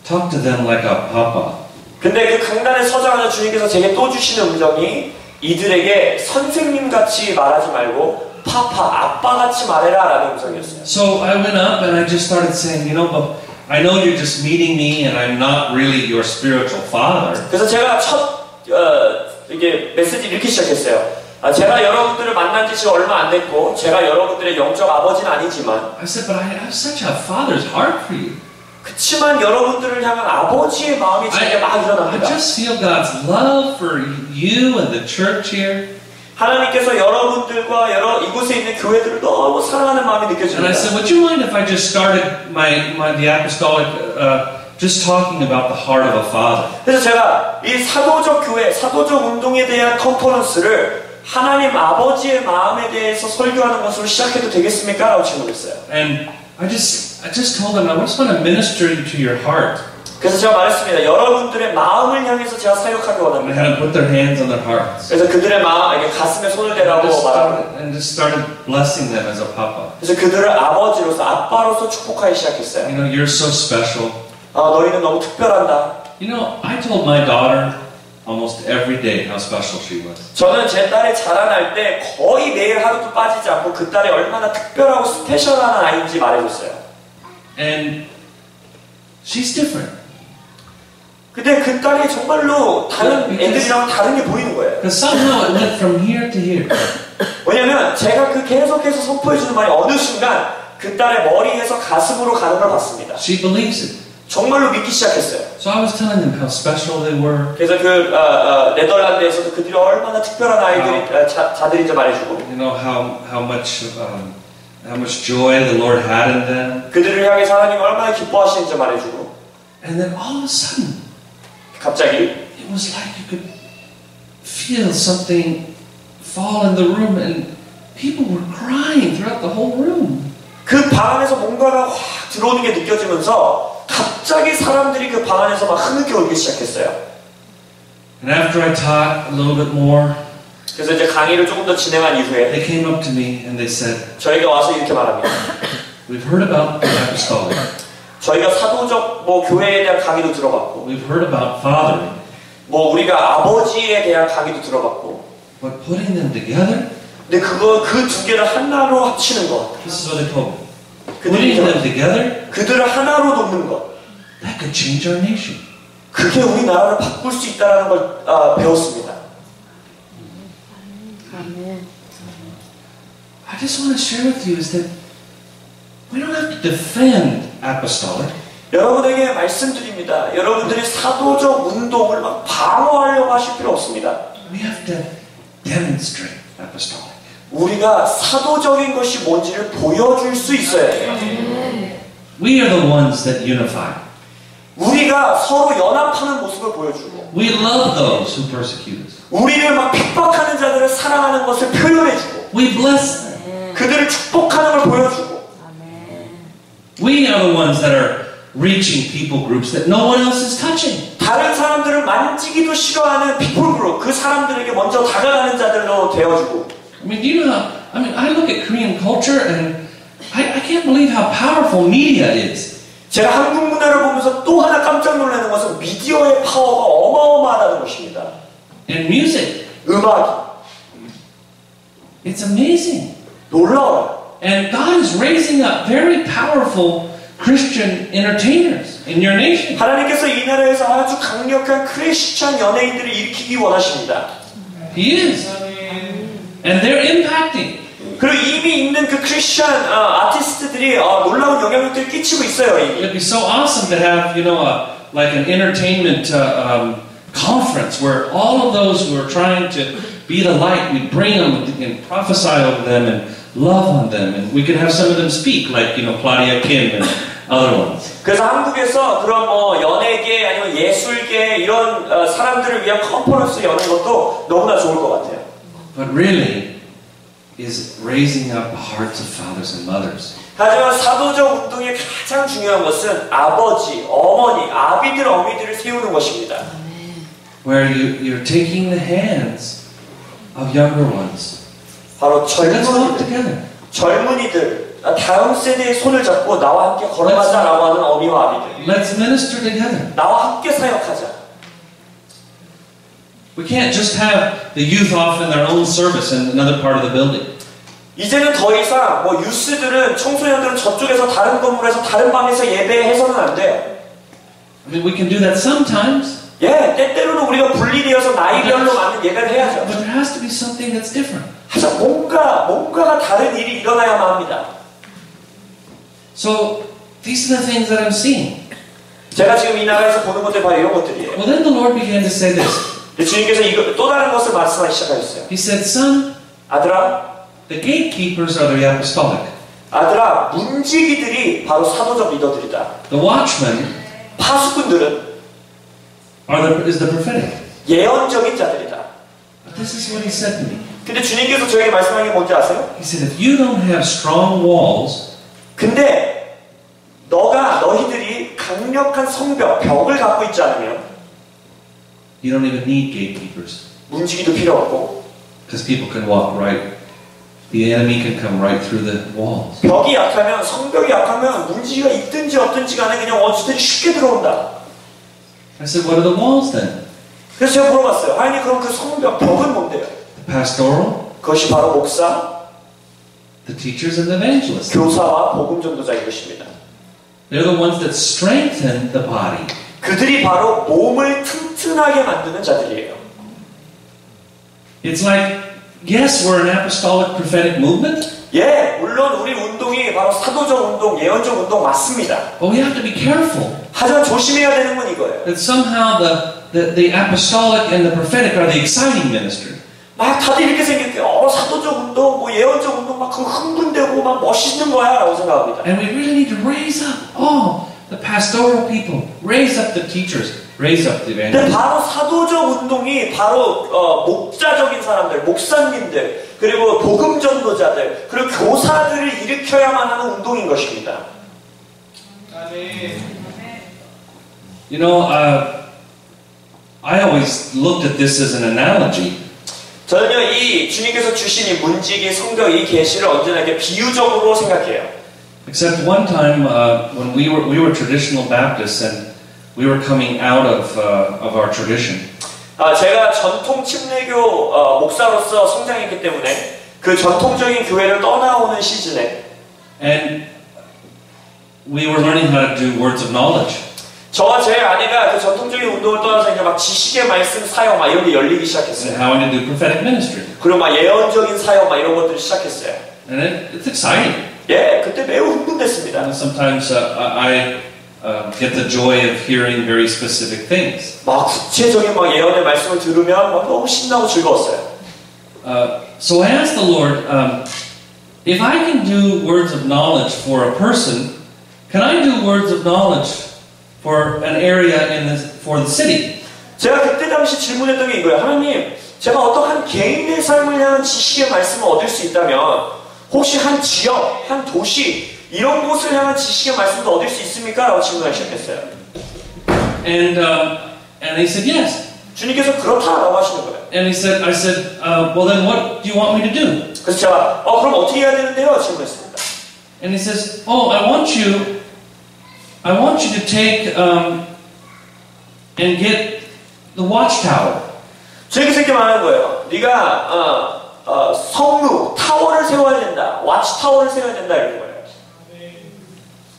[SPEAKER 1] talk to them like a papa.
[SPEAKER 2] 근데 그 강단에 서자마자 주님께서 제게 또 주시는 음성이 이들에게 선생님같이 말하지 말고 아빠같이 말해라 라는 음성이었어요.
[SPEAKER 1] So I went up and I just started saying, but I know you're just meeting me and I'm not really your spiritual father.
[SPEAKER 2] 그래서 제가 이게 메시지 이렇게 시작했어요. 제가 여러분들을 만난 지 지금 얼마 안 됐고 제가 여러분들의 영적 아버지는 아니지만
[SPEAKER 1] I said, but I have such a father's heart for you.
[SPEAKER 2] 그치만 여러분들을 향한 아버지의 마음이 제게 막
[SPEAKER 1] I
[SPEAKER 2] 일어납니다.
[SPEAKER 1] just feel God's love for you and the church here.
[SPEAKER 2] 하나님께서 여러분들과 이곳에 있는 교회들을 너무 사랑하는 마음이
[SPEAKER 1] And I
[SPEAKER 2] 느껴집니다.
[SPEAKER 1] said, would you mind if I just started the apostolic just talking about the heart of a father?
[SPEAKER 2] 그래서 제가 이 사도적 교회, 사도적 운동에 대한 컨퍼런스를 하나님 아버지의 마음에 대해서 설교하는 것으로 시작해도 되겠습니까? 라고 질문했어요.
[SPEAKER 1] And I just told them, I just want to minister to your heart.
[SPEAKER 2] 그래서 제가 말했습니다. 여러분들의 마음을 향해서 제가 사역하기
[SPEAKER 1] And I
[SPEAKER 2] 원합니다.
[SPEAKER 1] had them put their hands on their hearts.
[SPEAKER 2] 그래서 그들의 가슴에 손을 대라고 말하고
[SPEAKER 1] And just started blessing them as a papa.
[SPEAKER 2] 그래서 그들을 아버지로서 아빠로서 축복하기 시작했어요.
[SPEAKER 1] You're so special.
[SPEAKER 2] 너희는 너무 특별하다.
[SPEAKER 1] I told my daughter almost every day how special she was.
[SPEAKER 2] 저는 제 딸이 자라날 때 거의 매일 하루도 빠지지 않고 그 딸이 얼마나 특별하고 스페셜한 아이인지 말해줬어요.
[SPEAKER 1] And she's different.
[SPEAKER 2] 근데 그 딸이 정말로 다른 애들이랑 다른 게 보이는 거예요.
[SPEAKER 1] Because somehow it went from here to here.
[SPEAKER 2] 왜냐면 제가 계속해서 선포해주는 말이 어느 순간 그 딸의 머리에서 가슴으로 가는 걸 봤습니다.
[SPEAKER 1] She believes it.
[SPEAKER 2] 정말로 믿기 시작했어요.
[SPEAKER 1] So I was telling them how special they were.
[SPEAKER 2] 그래서 네덜란드에서도 그들이 얼마나 특별한 자들인지 말해주고
[SPEAKER 1] how much joy the Lord had in them.
[SPEAKER 2] 그들을 향해서 하나님이 얼마나 기뻐하시는지 말해주고
[SPEAKER 1] And then all of a sudden
[SPEAKER 2] 갑자기
[SPEAKER 1] it was like you could feel something fall in the room and people were crying throughout the whole room.
[SPEAKER 2] 그 방 안에서 뭔가가 확 들어오는 게 느껴지면서 갑자기 사람들이 그 방 안에서 막 흐느껴 오기 시작했어요.
[SPEAKER 1] And after I taught a little bit more,
[SPEAKER 2] 그래서 이제 강의를 조금 더 진행한 이후에
[SPEAKER 1] they came up to me and they said,
[SPEAKER 2] 저에게 와서 이렇게 말합니다.
[SPEAKER 1] we've heard about the apostolic.
[SPEAKER 2] 저희가 사도적 교회에 대한 강의도 들어봤고
[SPEAKER 1] We've heard about fathering.
[SPEAKER 2] 우리가 아버지에 대한 강의도 들어봤고
[SPEAKER 1] But putting them together?
[SPEAKER 2] 근데 그 두 개를 하나로 합치는 것
[SPEAKER 1] This is what they told me. Putting them together?
[SPEAKER 2] 그들을 하나로 놓는 것
[SPEAKER 1] That could change our nation.
[SPEAKER 2] 그게 우리나라를 바꿀 수 있다는 걸 배웠습니다.
[SPEAKER 1] I just want to share with you is that we don't have to defend apostolic.
[SPEAKER 2] 여러분에게 말씀드립니다. 여러분들이 사도적 운동을 막 방어하려고 하실 필요 없습니다.
[SPEAKER 1] We have to demonstrate apostolic.
[SPEAKER 2] 우리가 사도적인 것이 뭔지를 보여줄 수 있어야 해요.
[SPEAKER 1] We are the ones that unify.
[SPEAKER 2] 우리가 서로 연합하는 모습을 보여주고
[SPEAKER 1] We love those who persecute us.
[SPEAKER 2] 우리를 막 핍박하는 자들을 사랑하는 것을 표현해주고
[SPEAKER 1] We bless them.
[SPEAKER 2] 그들을 축복하는 걸 보여주고
[SPEAKER 1] We are the ones that are reaching people groups that no one else is touching.
[SPEAKER 2] 다른 사람들을 만지기도 싫어하는 people group 그 사람들에게 먼저 다가가는 자들로 되어주고
[SPEAKER 1] I mean, do you know how, I look at Korean culture and I can't believe how powerful media is.
[SPEAKER 2] 제가 한국 문화를 보면서 또 하나 깜짝 놀라는 것은 미디어의 파워가 어마어마하다는 것입니다.
[SPEAKER 1] And music.
[SPEAKER 2] 음악이
[SPEAKER 1] It's amazing.
[SPEAKER 2] 놀라워요.
[SPEAKER 1] And God is raising up very powerful Christian entertainers in your nation.
[SPEAKER 2] 하나님께서 이 나라에서 아주 강력한 크리스찬 연예인들을 일으키기 원하십니다.
[SPEAKER 1] He is. And they're impacting.
[SPEAKER 2] 그리고 이미 있는 그 크리스찬 아티스트들이 놀라운 영향력들을 끼치고 있어요. 이미.
[SPEAKER 1] It'd be so awesome to have, like an entertainment conference where all of those who are trying to be the light, we bring them and prophesy over them and love on them, and we could have some of them speak, like Claudia Kim and other ones.
[SPEAKER 2] 그래서 한국에서 그런 연예계 아니면 예술계 이런 사람들을 위한 컨퍼런스 여는 것도 너무나 좋을 것 같아요.
[SPEAKER 1] But really, is raising up the hearts of fathers and mothers.
[SPEAKER 2] 하지만 사도적 운동의 가장 중요한 것은 아버지, 어머니, 아비들, 어미들을 세우는 것입니다.
[SPEAKER 1] Where you're taking the hands of younger ones.
[SPEAKER 2] 바로
[SPEAKER 1] Let's walk together.
[SPEAKER 2] 젊은이들, 다음 세대의 손을 잡고 나와 함께 걸어가자라고 하는 어미와 아비들.
[SPEAKER 1] Let's minister together.
[SPEAKER 2] 나와 함께 사역하자.
[SPEAKER 1] We can't just have the youth off in their own service in another part of the building.
[SPEAKER 2] 이제는 더 이상 유스들은 청소년들은 저쪽에서 다른 건물에서 다른 방에서 예배해서는 안 돼요.
[SPEAKER 1] I mean, we can do that sometimes.
[SPEAKER 2] 예, 때때로는 우리가 분리되어서 나이별로 맞는 예배를 해야죠.
[SPEAKER 1] But there has to be something that's different.
[SPEAKER 2] 하지만 뭔가가 다른 일이 일어나야만 합니다.
[SPEAKER 1] So these are the things that I'm seeing.
[SPEAKER 2] 제가 지금 이 나라에서 보는 것들 바로 이런 것들이에요.
[SPEAKER 1] Well, then the Lord began to say this.
[SPEAKER 2] 주님께서 또 다른 것을 말씀하기 시작하셨어요.
[SPEAKER 1] He said, "Son,
[SPEAKER 2] 아들아,
[SPEAKER 1] the gatekeepers are the apostolic.
[SPEAKER 2] 아들아, 문지기들이 바로 사도적 리더들이다.
[SPEAKER 1] The watchmen
[SPEAKER 2] 파수꾼들은
[SPEAKER 1] is the prophetic."
[SPEAKER 2] 예언적인 자들이다.
[SPEAKER 1] But this is what He said to me.
[SPEAKER 2] 근데 주님께서 저에게 말씀한 게 뭔지 아세요?
[SPEAKER 1] He said, "If you don't have strong walls,
[SPEAKER 2] 근데 너희들이 강력한 성벽, 벽을 갖고 있지 않으면
[SPEAKER 1] you don't even need gatekeepers,
[SPEAKER 2] 문지기도 필요 없고
[SPEAKER 1] because people can walk right. The enemy can come right through the walls."
[SPEAKER 2] 벽이 약하면 성벽이 약하면 문지기가 있든지 없든지 간에 그냥 어디든지 쉽게 들어온다.
[SPEAKER 1] I said, "What are the walls then?"
[SPEAKER 2] 그래서 제가 물어봤어요. 하나님 그럼 그 성벽 벽은 뭔데요?
[SPEAKER 1] The pastoral,
[SPEAKER 2] 그것이 바로 목사,
[SPEAKER 1] the teachers, and the evangelists.
[SPEAKER 2] 교사와 복음 전도자인 것입니다.
[SPEAKER 1] They're the ones that strengthen the body.
[SPEAKER 2] 그들이 바로 몸을 튼튼하게 만드는 자들이에요.
[SPEAKER 1] It's like, yes, we're an apostolic prophetic movement,
[SPEAKER 2] 예, 물론 우리 운동이 바로 사도적 운동, 예언적 운동 맞습니다.
[SPEAKER 1] but we have to be careful
[SPEAKER 2] 하지만 조심해야 되는 건 이거예요.
[SPEAKER 1] that somehow the apostolic and the prophetic are the exciting ministry.
[SPEAKER 2] 막 다들 이렇게 생각해요. 사도적 운동, 예언적 운동 막 그 흥분되고 막 멋있는 거야 라고 생각합니다.
[SPEAKER 1] And we really need to raise up all the pastoral people, raise up the teachers, raise up the
[SPEAKER 2] 근데
[SPEAKER 1] evangelists.
[SPEAKER 2] 바로 사도적 운동이 바로 목자적인 사람들, 목사님들, 그리고 복음 전도자들, 그리고 교사들을 일으켜야만 하는 운동인 것입니다.
[SPEAKER 1] You know, I always looked at this as an analogy.
[SPEAKER 2] 저는요, 이 주님께서 주신 이 문지기 성경 이 계시를 언제나 이렇게 비유적으로 생각해요.
[SPEAKER 1] Except one time when we were traditional Baptists and we were coming out of our tradition.
[SPEAKER 2] 제가 전통 침례교 목사로서 성장했기 때문에 그 전통적인 교회를 떠나오는 시즌에
[SPEAKER 1] And we were learning how to do words of knowledge.
[SPEAKER 2] 저와 제 아내가 그 전통적인 운동을 떠나서 이제 막 지식의 말씀 사역 막 이런 게 열리기 시작했어요.
[SPEAKER 1] And how to do prophetic ministry.
[SPEAKER 2] 그리고 막 예언적인 사역 막 이런 것들이 시작했어요.
[SPEAKER 1] And it's exciting.
[SPEAKER 2] 예, 그때 매우 흥분됐습니다.
[SPEAKER 1] And sometimes I get the joy of hearing very specific things.
[SPEAKER 2] 막 구체적인 막 예언의 말씀을 들으면 막 너무 신나고 즐거웠어요.
[SPEAKER 1] So I asked the Lord, if I can do words of knowledge for a person, can I do words of knowledge for an area for the city.
[SPEAKER 2] 제가 그때 당시 질문했던 게 이거예요. 하나님, 제가 어떤 한 개인의 삶을 향한 지식의 말씀을 얻을 수 있다면 혹시 한 지역, 한 도시 이런 곳을 향한 지식의 말씀도 얻을 수 있습니까? 라고 질문하기 시작했어요.
[SPEAKER 1] And they said yes.
[SPEAKER 2] 주님께서 그렇다라고 하시는 거예요.
[SPEAKER 1] And I said, well then what do you want me to do?
[SPEAKER 2] 그래서 제가 그럼 어떻게 해야 되는데요? 질문했습니다.
[SPEAKER 1] And he says, oh, I want you to take and get the watchtower.
[SPEAKER 2] 저에게 이렇게 말하는 거예요. 네가 성루, 타워를 세워야 된다. 와치타워를 세워야 된다 이런 거예요.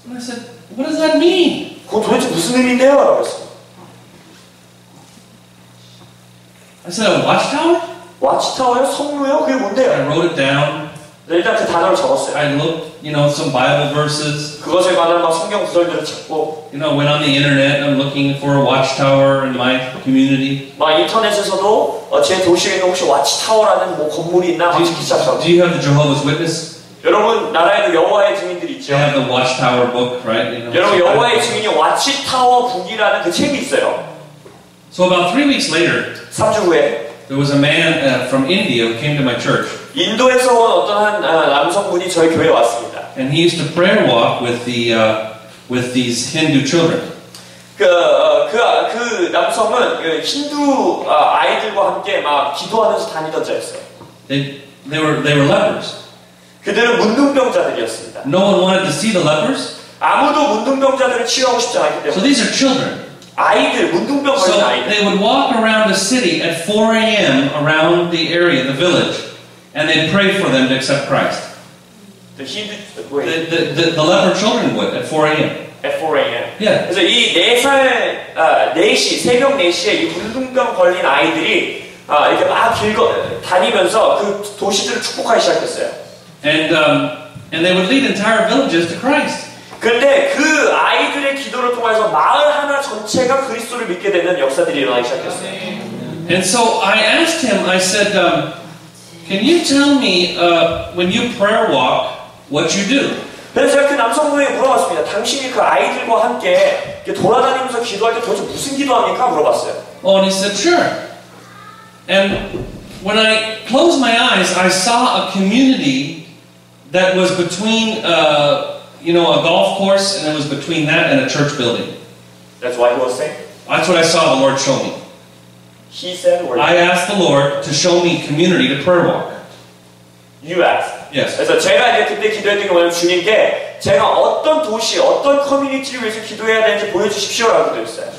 [SPEAKER 1] And I said, what does that mean?
[SPEAKER 2] 그건 도대체 무슨 의미인데요? 라고 했어요.
[SPEAKER 1] I said, a watchtower?
[SPEAKER 2] 와치타워요? 성루요? 그게 뭔데요?
[SPEAKER 1] I wrote it down.
[SPEAKER 2] 일단 그 단어를 적었어요.
[SPEAKER 1] I looked, some Bible verses.
[SPEAKER 2] 그것에 관한 막 성경 구절들을 찾고.
[SPEAKER 1] Went on the internet. I'm looking for a watchtower in my community.
[SPEAKER 2] 막 인터넷에서도 제 도시에 있는 혹시 와치타워라는 뭐 건물이 있나 막 찾기 시작하고.
[SPEAKER 1] Do you have the Jehovah's Witness?
[SPEAKER 2] 여러분 나라에도 여호와의 증인들이 있죠.
[SPEAKER 1] They have the Watchtower book, right?
[SPEAKER 2] 여러분 여호와의 증인이 와치타워 북이라는 그 책이 있어요.
[SPEAKER 1] So about 3 weeks later,
[SPEAKER 2] 3주 후에
[SPEAKER 1] there was a man from India who came to my church.
[SPEAKER 2] 인도에서 온 어떤 한 남성분이 저희 교회에 왔습니다.
[SPEAKER 1] And he used to prayer walk with these Hindu children.
[SPEAKER 2] 그 남성은 힌두 아이들과 함께 막 기도하면서 다니던 자였어요.
[SPEAKER 1] They were lepers.
[SPEAKER 2] 그들은 문둥병자들이었습니다.
[SPEAKER 1] No one wanted to see the lepers.
[SPEAKER 2] 아무도 문둥병자들을 치유하고 싶지 않았기 때문에.
[SPEAKER 1] So these are children.
[SPEAKER 2] 아이들, 문둥병 걸린
[SPEAKER 1] So
[SPEAKER 2] 아이들.
[SPEAKER 1] they would walk around the city at 4 a.m. around the area, the village, and they'd pray for them to accept Christ. The leper children would at 4 a.m.
[SPEAKER 2] At 4 a.m.
[SPEAKER 1] Yeah.
[SPEAKER 2] 그래서 이 4시, 새벽 4시에 이 문둥병 걸린 아이들이 이렇게 막 다니면서 그 도시들을 축복하기 시작했어요.
[SPEAKER 1] And they would lead entire villages to Christ.
[SPEAKER 2] 근데 그 아이들의 기도를 통해서 마을 하나 전체가 그리스도를 믿게 되는 역사들이 일어나기 시작했어요.
[SPEAKER 1] And so I asked him, I said, can you tell me when you prayer walk what you do?
[SPEAKER 2] 그래서 제가 그 남성분에게 물어봤습니다. 당신이 그 아이들과 함께 돌아다니면서 기도할 때 도대체 무슨 기도합니까? 물어봤어요.
[SPEAKER 1] Oh, and he said, sure. And when I closed my eyes, I saw a community that was between, a golf course, and it was between that and a church building.
[SPEAKER 2] That's what he was saying?
[SPEAKER 1] That's what I saw the Lord show me.
[SPEAKER 2] He said, or
[SPEAKER 1] I asked the Lord to show me community to prayer walk.
[SPEAKER 2] You asked.
[SPEAKER 1] Yes.
[SPEAKER 2] 그래서 제가 이제 그때 기도했던 게 뭐냐면 주님께 제가 어떤 도시, 어떤 커뮤니티를 위해서 기도해야 되는지 보여주십시오라고 기도했어요.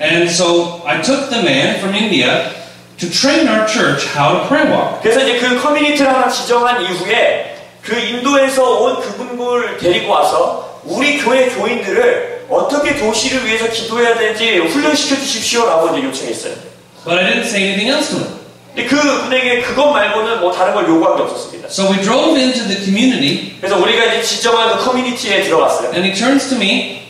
[SPEAKER 1] And so I took the man from India to train our church how to prayer walk.
[SPEAKER 2] 그래서 이제 그 커뮤니티를 하나 지정한 이후에 그 인도에서 온 그분을 데리고 와서 우리 교회 교인들을 어떻게 도시를 위해서 기도해야 되는지 훈련시켜 주십시오라고 이제 요청했어요.
[SPEAKER 1] But I didn't say anything else to him.
[SPEAKER 2] 근데 그분에게 그것 말고는 뭐 다른 걸 요구한 게 없었습니다.
[SPEAKER 1] So we drove into the community.
[SPEAKER 2] 그래서 우리가 이제 지정한 그 커뮤니티에 들어갔어요.
[SPEAKER 1] And he turns to me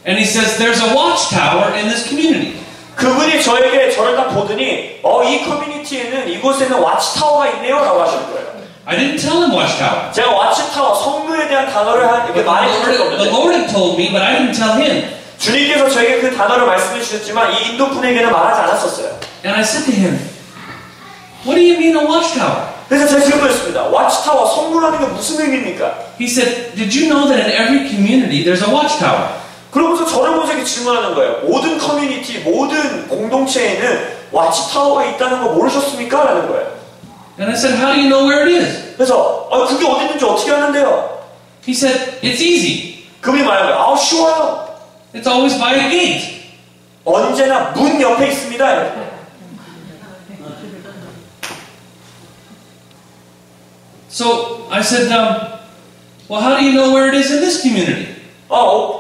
[SPEAKER 1] and he says, "There's a watchtower in this community."
[SPEAKER 2] 그분이 저를 딱 보더니 이 커뮤니티에는 이곳에는 와치타워가 있네요라고 하시는 거예요.
[SPEAKER 1] I didn't tell him watchtower.
[SPEAKER 2] 제가 와치타워 성루에 대한 단어를 이렇게 말해준 적이 없는데.
[SPEAKER 1] The Lord had told me, but I didn't tell him.
[SPEAKER 2] 주님께서 저에게 그 단어를 말씀해 주셨지만 이 인도 분에게는 말하지 않았었어요.
[SPEAKER 1] And I said to him, "What do you mean a watchtower?"
[SPEAKER 2] 그래서 제가 질문했습니다. 와치타워 성루라는 게 무슨 의미입니까?
[SPEAKER 1] He said, "Did you know that in every community there's a watchtower?"
[SPEAKER 2] 그러면서 저를 보면서 이렇게 질문하는 거예요. 모든 커뮤니티, 모든 공동체에는 와치타워가 있다는 거 모르셨습니까? 라는 거예요.
[SPEAKER 1] And I said, "How do you know where it is?"
[SPEAKER 2] 그래서 그게 어디 있는지 어떻게 아는데요?
[SPEAKER 1] He said, "It's easy.
[SPEAKER 2] 그분이 말하는 거예요. 쉬워요.
[SPEAKER 1] It's always by a gate."
[SPEAKER 2] 언제나 문 옆에 있습니다.
[SPEAKER 1] So I said, "Well, how do you know where it is in this community?"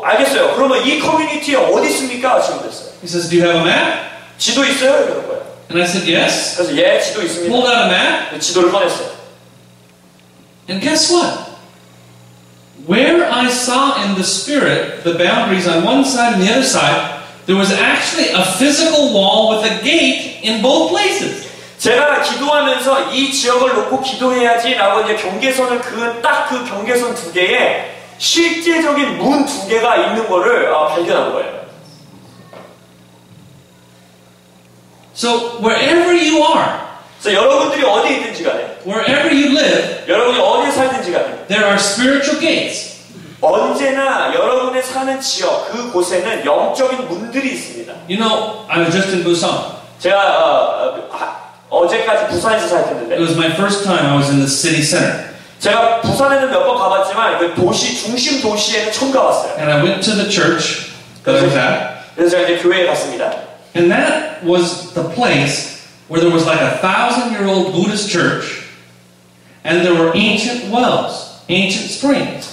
[SPEAKER 2] 알겠어요. 그러면 이 커뮤니티에 어디 있습니까? 질문했어요.
[SPEAKER 1] He says, "Do you have a map?"
[SPEAKER 2] 지도 있어요? 이러는 거예요.
[SPEAKER 1] And I said, "Yes."
[SPEAKER 2] 그래서 지도 있습니다.
[SPEAKER 1] Pulled out a map.
[SPEAKER 2] 지도를 꺼냈어요.
[SPEAKER 1] And guess what? Where I saw in the spirit the boundaries on one side and the other side, there was actually a physical wall with a gate in both places.
[SPEAKER 2] 제가 기도하면서 이 지역을 놓고 기도해야지라고 이제 경계선을 그은 딱 그 경계선 두 개에 실제적인 문 2개가 있는 거를 발견한 거예요.
[SPEAKER 1] So wherever you are,
[SPEAKER 2] 그래서 여러분들이 어디 있든지 간에,
[SPEAKER 1] wherever you live,
[SPEAKER 2] 여러분이 어디에 살든지 간에,
[SPEAKER 1] there are spiritual gates.
[SPEAKER 2] 언제나 여러분의 사는 지역, 그곳에는 영적인 문들이 있습니다.
[SPEAKER 1] You know, I was just in Busan.
[SPEAKER 2] 제가 어제까지 부산에서
[SPEAKER 1] It
[SPEAKER 2] 살았는데,
[SPEAKER 1] was my first time I was in the city center.
[SPEAKER 2] 제가 부산에는 몇 번 가봤지만 그 도시 중심 도시에는 처음 가봤어요.
[SPEAKER 1] And I went to the church that I was at.
[SPEAKER 2] 그래서 제가 이제 교회에 갔습니다.
[SPEAKER 1] And that was the place where there was like 1,000-year-old Buddhist church. And there were ancient wells, ancient springs.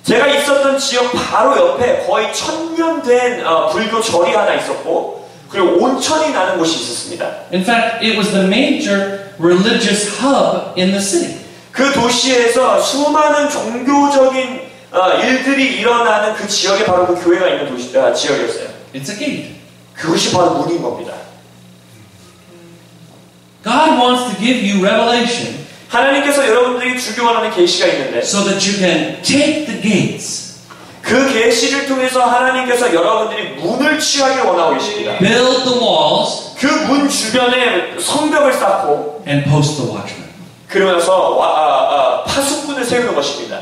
[SPEAKER 2] 제가 있었던 지역 바로 옆에 거의 1000년 된 불교 절이 하나 있었고, 그리고 온천이 나는 곳이 있었습니다.
[SPEAKER 1] In fact, it was the major religious hub in the city.
[SPEAKER 2] 그 도시에서 수많은 종교적인 일들이 일어나는 그 지역에 바로 그 교회가 있는 지역이었어요.
[SPEAKER 1] It's a gate.
[SPEAKER 2] 그것이 바로 문인 겁니다.
[SPEAKER 1] God wants to give you revelation
[SPEAKER 2] 하나님께서 여러분들에게 주기 원하는 계시가 있는데,
[SPEAKER 1] so that you can take the gates,
[SPEAKER 2] 그 계시를 통해서 하나님께서 여러분들이 문을 취하길 원하고 계십니다.
[SPEAKER 1] build the walls,
[SPEAKER 2] 그 문 주변에 성벽을 쌓고,
[SPEAKER 1] and post the watchmen.
[SPEAKER 2] 그러면서 파수꾼을 세우는 것입니다.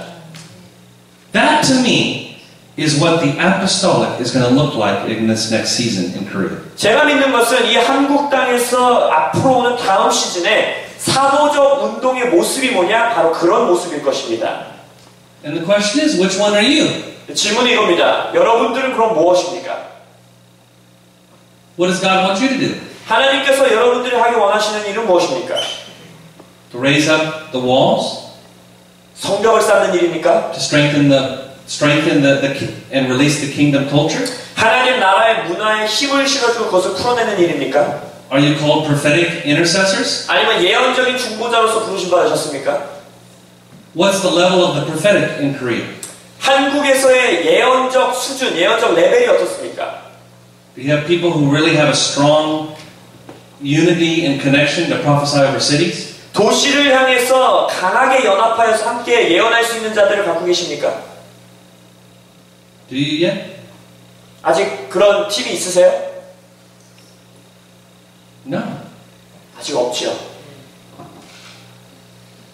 [SPEAKER 1] That to me is what the apostolic is going to look like in this next season in Korea.
[SPEAKER 2] 제가 믿는 것은 이 한국 땅에서 앞으로 오는 다음 시즌에 사도적 운동의 모습이 뭐냐? 바로 그런 모습일 것입니다.
[SPEAKER 1] And the question is, which one are you?
[SPEAKER 2] 질문이 이겁니다. 여러분들은 그럼 무엇입니까?
[SPEAKER 1] What does God want you to do?
[SPEAKER 2] 하나님께서 여러분들이 하기 원하시는 일은 무엇입니까?
[SPEAKER 1] To raise up the walls,
[SPEAKER 2] 성벽을 쌓는 일입니까?
[SPEAKER 1] to strengthen and release the kingdom culture?
[SPEAKER 2] 하나님 나라의 문화에 힘을 실어주고 그것을 풀어내는 일입니까?
[SPEAKER 1] Are you called prophetic intercessors?
[SPEAKER 2] 아니면 예언적인 중보자로서 부르심 받으셨습니까?
[SPEAKER 1] What's the level of the prophetic in Korea?
[SPEAKER 2] 한국에서의 예언적 수준, 예언적 레벨이 어떻습니까?
[SPEAKER 1] Do you have people who really have a strong unity and connection to prophesy over cities?
[SPEAKER 2] 도시를 향해서 강하게 연합하여서 함께 예언할 수 있는 자들을 갖고 계십니까?
[SPEAKER 1] Do you yet?
[SPEAKER 2] 아직 그런 팀이 있으세요?
[SPEAKER 1] No.
[SPEAKER 2] 아직 없지요.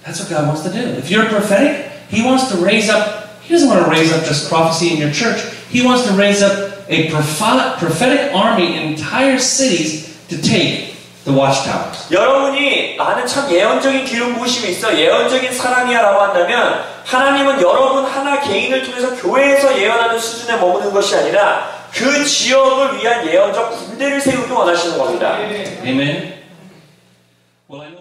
[SPEAKER 1] That's what God wants to do. If you're prophetic, He wants to raise up, He doesn't want to raise up just prophecy in your church. He wants to raise up a prophetic army in entire cities to take the watchtowers.
[SPEAKER 2] 여러분이 나는 참 예언적인 기름 부으심이 있어, 예언적인 사람이야 라고 한다면 하나님은 여러분 하나 개인을 통해서 교회에서 예언하는 수준에 머무는 것이 아니라 그 지역을 위한 예언적 군대를 세우기 원하시는 겁니다.
[SPEAKER 1] Amen. Well, I know